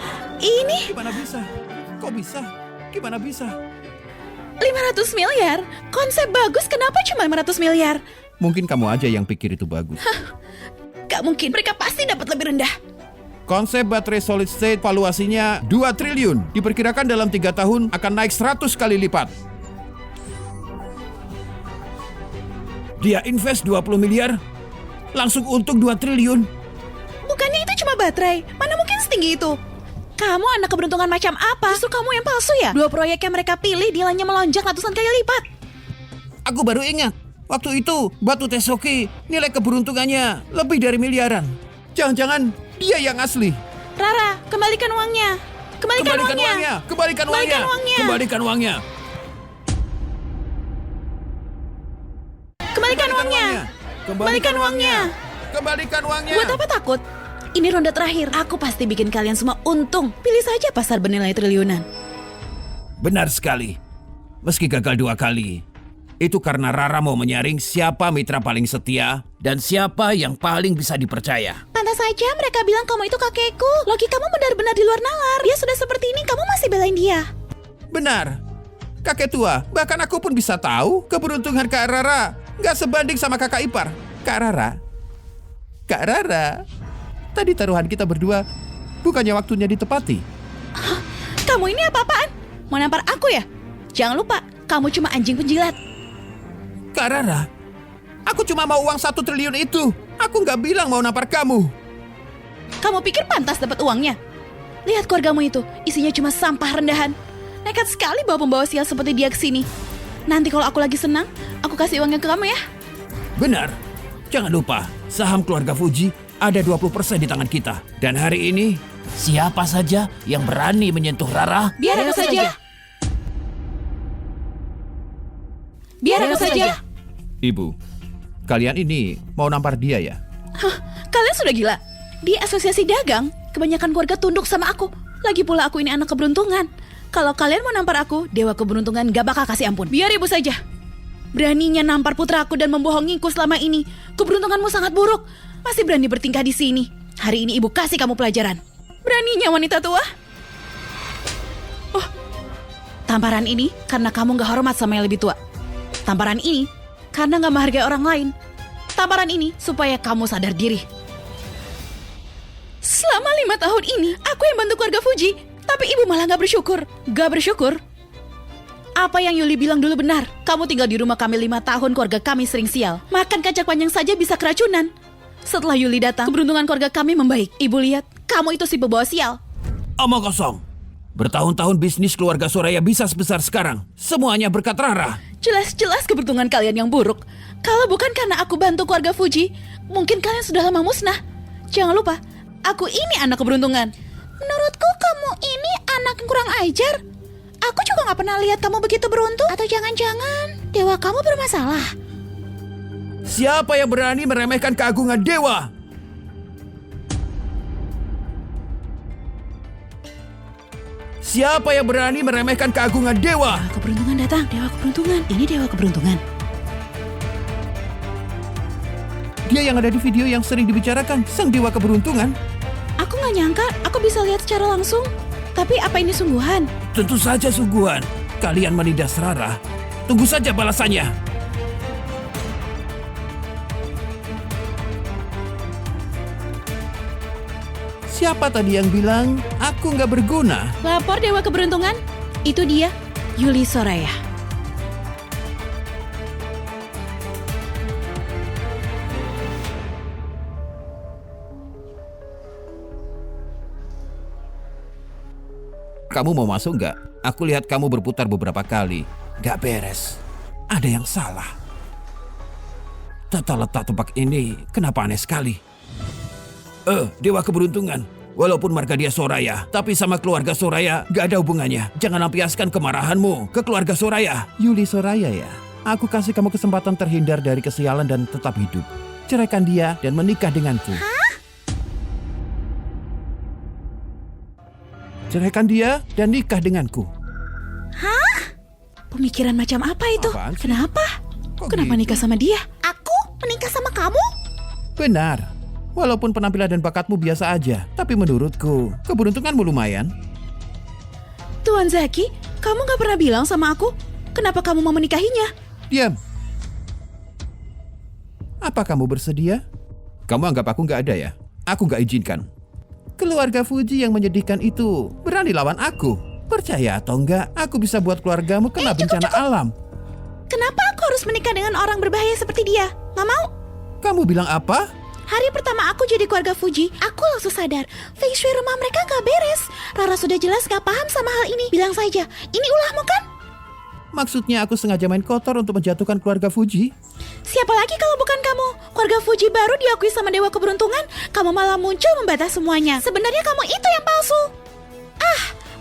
ini Gimana bisa? Kok bisa? Gimana bisa? 500 miliar. Konsep bagus, kenapa cuma 500 miliar? Mungkin kamu aja yang pikir itu bagus. Gak mungkin, mereka pasti dapat lebih rendah. Konsep baterai solid state valuasinya 2 triliun. Diperkirakan dalam 3 tahun akan naik 100 kali lipat. Dia invest 20 miliar, langsung untung 2 triliun. Bukannya itu cuma baterai, mana mungkin setinggi itu? Kamu anak keberuntungan macam apa? Justru kamu yang palsu ya? 2 proyek yang mereka pilih nilainya melonjak ratusan kali lipat. Aku baru ingat, Waktu itu batu Tesoki nilai keberuntungannya lebih dari miliaran. Jangan-jangan dia yang asli. Rara, kembalikan uangnya. Kembalikan uangnya. Kembalikan uangnya. Kembalikan uangnya. Kembalikan uangnya. Kembalikan uangnya. Kembalikan uangnya. Kembalikan uangnya. Buat apa takut? Ini ronde terakhir. Aku pasti bikin kalian semua untung. Pilih saja pasar bernilai triliunan. Benar sekali. Meski gagal 2 kali, itu karena Rara mau menyaring siapa mitra paling setia dan siapa yang paling bisa dipercaya. Pantas saja mereka bilang kamu itu kakekku. Logikamu benar-benar di luar nalar. Dia sudah seperti ini, kamu masih belain dia. Benar. Kakek tua, bahkan aku pun bisa tahu keberuntungan Kak Rara gak sebanding sama kakak ipar. Kak Rara, tadi taruhan kita berdua bukannya waktunya ditepati. Kamu ini apa-apaan? Mau nampar aku ya? Jangan lupa, kamu cuma anjing penjilat. Kak Rara, aku cuma mau uang 1 triliun itu. Aku gak bilang mau nampar kamu. Kamu pikir pantas dapat uangnya? Lihat keluargamu itu, isinya cuma sampah rendahan. Nekat sekali bawa pembawa sial seperti dia ke sini. Nanti kalau aku lagi senang, aku kasih uangnya ke kamu ya. Benar. Jangan lupa, saham keluarga Fuji ada 20% di tangan kita. Dan hari ini, siapa saja yang berani menyentuh Rara, Biar aku saja. Biar aku saja. Ibu, kalian ini mau nampar dia ya? Hah, kalian sudah gila? Di asosiasi dagang, kebanyakan keluarga tunduk sama aku. Lagi pula aku ini anak keberuntungan. Kalau kalian mau nampar aku, dewa keberuntungan gak bakal kasih ampun. Biar ibu saja. Beraninya nampar putraku dan membohongiku selama ini. Keberuntunganmu sangat buruk. Masih berani bertingkah di sini. Hari ini ibu kasih kamu pelajaran. Beraninya wanita tua. Oh, tamparan ini karena kamu gak hormat sama yang lebih tua. Tamparan ini karena gak menghargai orang lain. Tamparan ini supaya kamu sadar diri. Selama 5 tahun ini, aku yang bantu keluarga Fuji. Tapi ibu malah gak bersyukur. Gak bersyukur? Apa yang Yuli bilang dulu benar. Kamu tinggal di rumah kami 5 tahun, keluarga kami sering sial. Makan kacang panjang saja bisa keracunan. Setelah Yuli datang, keberuntungan keluarga kami membaik. Ibu lihat, kamu itu si pembawa sial. Omong kosong. Bertahun-tahun bisnis keluarga Soraya bisa sebesar sekarang. Semuanya berkat Rara. Jelas-jelas keberuntungan kalian yang buruk. Kalau bukan karena aku bantu keluarga Fuji, mungkin kalian sudah lama musnah. Jangan lupa, aku ini anak keberuntungan. Menurutku kamu ini anak yang kurang ajar. Aku juga gak pernah lihat kamu begitu beruntung. Atau jangan-jangan dewa kamu bermasalah. Siapa yang berani meremehkan keagungan dewa? Siapa yang berani meremehkan keagungan dewa? Dewa keberuntungan datang, dewa keberuntungan. Ini dewa keberuntungan. Dia yang ada di video yang sering dibicarakan, sang dewa keberuntungan. Aku gak nyangka aku bisa lihat secara langsung. Tapi apa ini sungguhan? Tentu saja sungguhan. Kalian menindas Rara. Tunggu saja balasannya. Siapa tadi yang bilang aku nggak berguna? Lapor dewa keberuntungan. Itu dia, Yuli Soraya. Kamu mau masuk nggak? Aku lihat kamu berputar beberapa kali. Nggak beres. Ada yang salah. Tata letak tempat ini kenapa aneh sekali? Dewa keberuntungan. Walaupun marga dia Soraya, tapi sama keluarga Soraya nggak ada hubungannya. Jangan lampiaskan kemarahanmu ke keluarga Soraya. Yuli Soraya ya? Aku kasih kamu kesempatan terhindar dari kesialan dan tetap hidup. Ceraikan dia dan menikah denganku. Ceraikan dia dan nikah denganku. Pemikiran macam apa itu? Apaan sih? Kenapa? Kok Kenapa gitu? nikah sama dia? Aku menikah sama kamu? Benar. Walaupun penampilan dan bakatmu biasa aja, tapi menurutku keberuntunganmu lumayan. Tuan Zaki, kamu gak pernah bilang sama aku kenapa kamu mau menikahinya? Diam. Apa kamu bersedia? Kamu anggap aku nggak ada ya? Aku nggak izinkan. Keluarga Fuji yang menyedihkan itu berani lawan aku. Percaya atau enggak, aku bisa buat keluargamu kena bencana alam. Kenapa aku harus menikah dengan orang berbahaya seperti dia? Gak mau? Kamu bilang apa? Hari pertama aku jadi keluarga Fuji, aku langsung sadar feng shui rumah mereka gak beres. Rara sudah jelas gak paham sama hal ini. Bilang saja, ini ulahmu kan? Maksudnya aku sengaja main kotor untuk menjatuhkan keluarga Fuji? Siapa lagi kalau bukan kamu? Keluarga Fuji baru diakui sama Dewa Keberuntungan, kamu malah muncul membantah semuanya. Sebenarnya kamu itu yang palsu.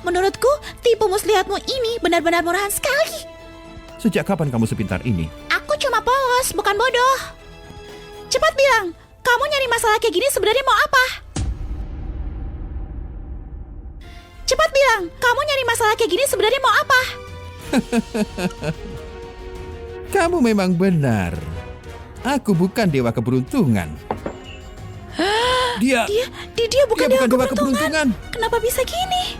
Menurutku, tipu muslihatmu ini benar-benar murahan sekali. Sejak kapan kamu sepintar ini? Aku cuma polos, bukan bodoh. Cepat bilang, kamu nyari masalah kayak gini sebenarnya mau apa? Cepat bilang, kamu nyari masalah kayak gini sebenarnya mau apa? Kamu memang benar. Aku bukan Dewa Keberuntungan. Dia Dia bukan Dia Dewa bukan Dewa Keberuntungan. Keberuntungan. Kenapa bisa gini?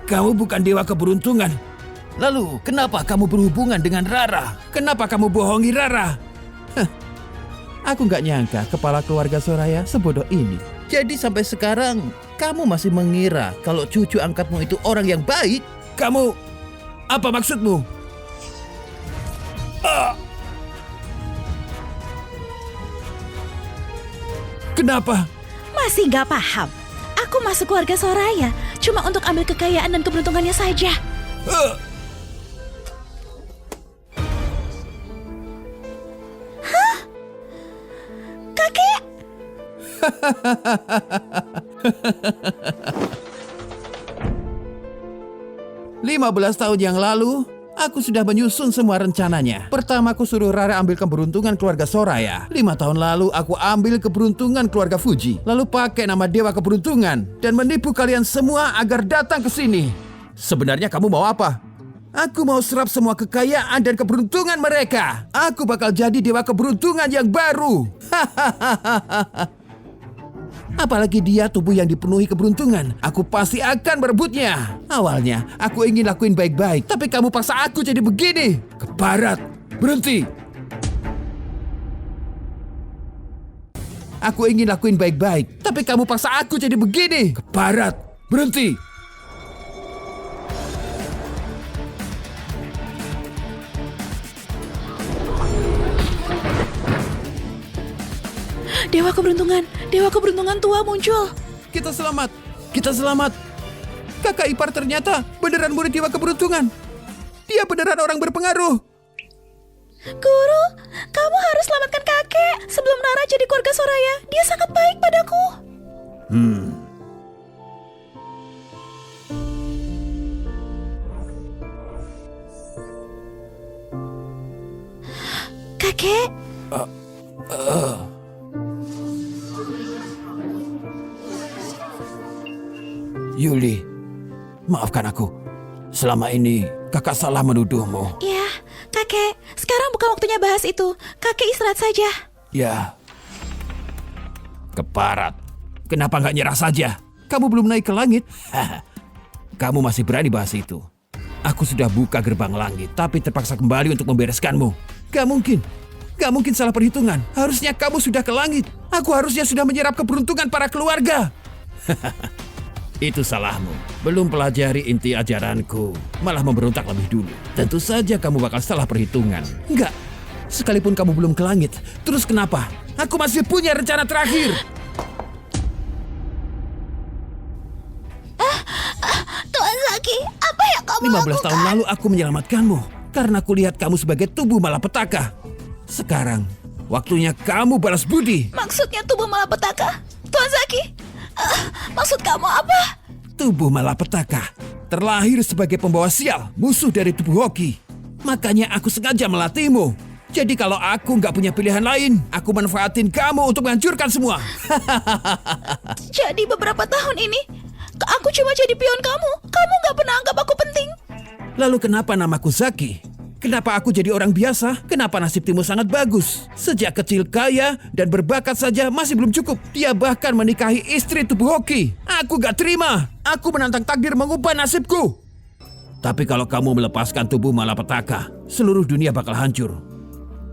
Kamu bukan Dewa Keberuntungan. Lalu, kenapa kamu berhubungan dengan Rara? Kenapa kamu bohongi Rara? Aku nggak nyangka kepala keluarga Soraya sebodoh ini. Jadi sampai sekarang, kamu masih mengira kalau cucu angkatmu itu orang yang baik? Kamu, apa maksudmu? Kenapa? Masih gak paham. Aku masuk keluarga Soraya cuma untuk ambil kekayaan dan keberuntungannya saja. Kakek, 15 tahun yang lalu, aku sudah menyusun semua rencananya. Pertama aku suruh Rara ambil keberuntungan keluarga Soraya. 5 tahun lalu aku ambil keberuntungan keluarga Fuji. Lalu pakai nama Dewa Keberuntungan dan menipu kalian semua agar datang ke sini. Sebenarnya kamu mau apa? Aku mau serap semua kekayaan dan keberuntungan mereka. Aku bakal jadi Dewa Keberuntungan yang baru. Apalagi dia tubuh yang dipenuhi keberuntungan. Aku pasti akan merebutnya. Awalnya aku ingin lakuin baik-baik, tapi kamu paksa aku jadi begini. Keparat, berhenti. Aku ingin lakuin baik-baik, tapi kamu paksa aku jadi begini. Keparat, berhenti. Dewa Keberuntungan tua muncul. Kita selamat, kita selamat. Kakak ipar ternyata beneran murid Dewa Keberuntungan. Dia beneran orang berpengaruh. Guru, kamu harus selamatkan kakek sebelum Nara jadi keluarga Soraya. Dia sangat baik padaku. Kakek, Yuli, maafkan aku. Selama ini kakak salah menuduhmu. ya, kakek. Sekarang bukan waktunya bahas itu. Kakek istirahat saja. Ya. Keparat. Kenapa nggak nyerah saja? Kamu belum naik ke langit? Kamu masih berani bahas itu. Aku sudah buka gerbang langit, tapi terpaksa kembali untuk membereskanmu. Gak mungkin. Gak mungkin salah perhitungan. Harusnya kamu sudah ke langit. Aku harusnya sudah menyerap keberuntungan para keluarga. Itu salahmu. Belum pelajari inti ajaranku. Malah memberontak lebih dulu. Tentu saja kamu bakal salah perhitungan. Enggak. Sekalipun kamu belum ke langit. Terus kenapa? Aku masih punya rencana terakhir. Tuan Zaki, apa yang kamu 15 tahun lalu aku menyelamatkanmu. Karena aku lihat kamu sebagai tubuh malapetaka. Sekarang, waktunya kamu balas budi. Maksudnya tubuh malapetaka? Tuan Zaki, maksud kamu apa? Tubuh malapetaka terlahir sebagai pembawa sial, musuh dari tubuh Hoki. Makanya aku sengaja melatihmu. Jadi kalau aku nggak punya pilihan lain, aku manfaatin kamu untuk menghancurkan semua. Jadi beberapa tahun ini, aku cuma jadi pion kamu. Kamu nggak pernah anggap aku penting. Lalu kenapa namaku Zaki? Kenapa aku jadi orang biasa? Kenapa nasib Timo sangat bagus? Sejak kecil kaya dan berbakat saja masih belum cukup. Dia bahkan menikahi istri tubuh Hoki. Aku gak terima. Aku menantang takdir mengubah nasibku. Tapi kalau kamu melepaskan tubuh malapetaka, seluruh dunia bakal hancur.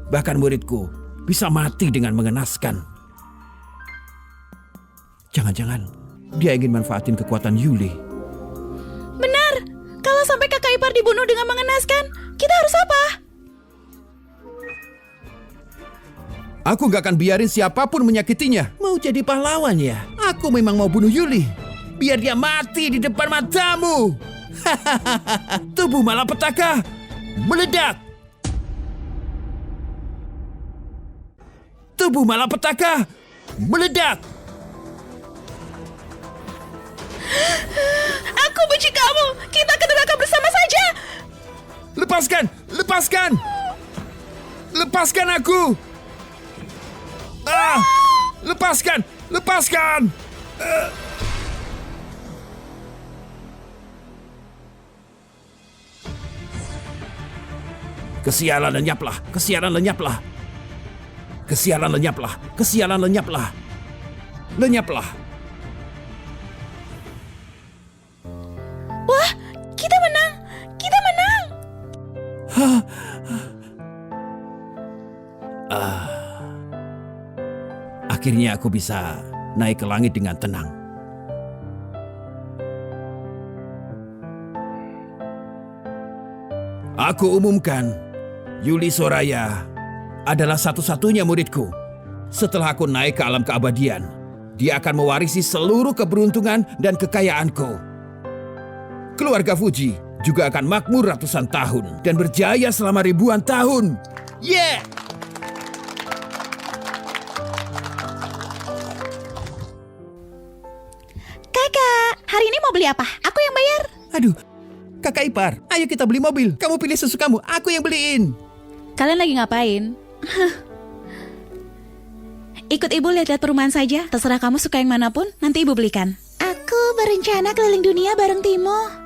Bahkan muridku bisa mati dengan mengenaskan. Jangan-jangan dia ingin manfaatin kekuatan Yuli. Benar. Kalau sampai kakak ipar dibunuh dengan mengenaskan, kita harus apa? Aku gak akan biarin siapapun menyakitinya. Mau jadi pahlawan ya? Aku memang mau bunuh Yuli. Biar dia mati di depan matamu. Tubuh malapetaka meledak. tubuh malapetaka meledak. Aku benci kamu. Kita ke neraka bersama saja. Lepaskan! Lepaskan! Lepaskan aku! Ah! Lepaskan! Lepaskan! Kesialan lenyaplah! Kesialan lenyaplah! Kesialan lenyaplah! Kesialan lenyaplah! Lenyaplah! Wah, kita menang. Kita menang. Akhirnya aku bisa naik ke langit dengan tenang. Aku umumkan, Yuli Soraya adalah satu-satunya muridku. Setelah aku naik ke alam keabadian, dia akan mewarisi seluruh keberuntungan dan kekayaanku. Keluarga Fuji juga akan makmur ratusan tahun dan berjaya selama ribuan tahun. Yeah! Kakak, hari ini mau beli apa? Aku yang bayar. Aduh, kakak ipar, ayo kita beli mobil. Kamu pilih sesukamu, aku yang beliin. Kalian lagi ngapain? Ikut ibu lihat-lihat perumahan saja. Terserah kamu suka yang manapun, nanti ibu belikan. Aku berencana keliling dunia bareng Timo.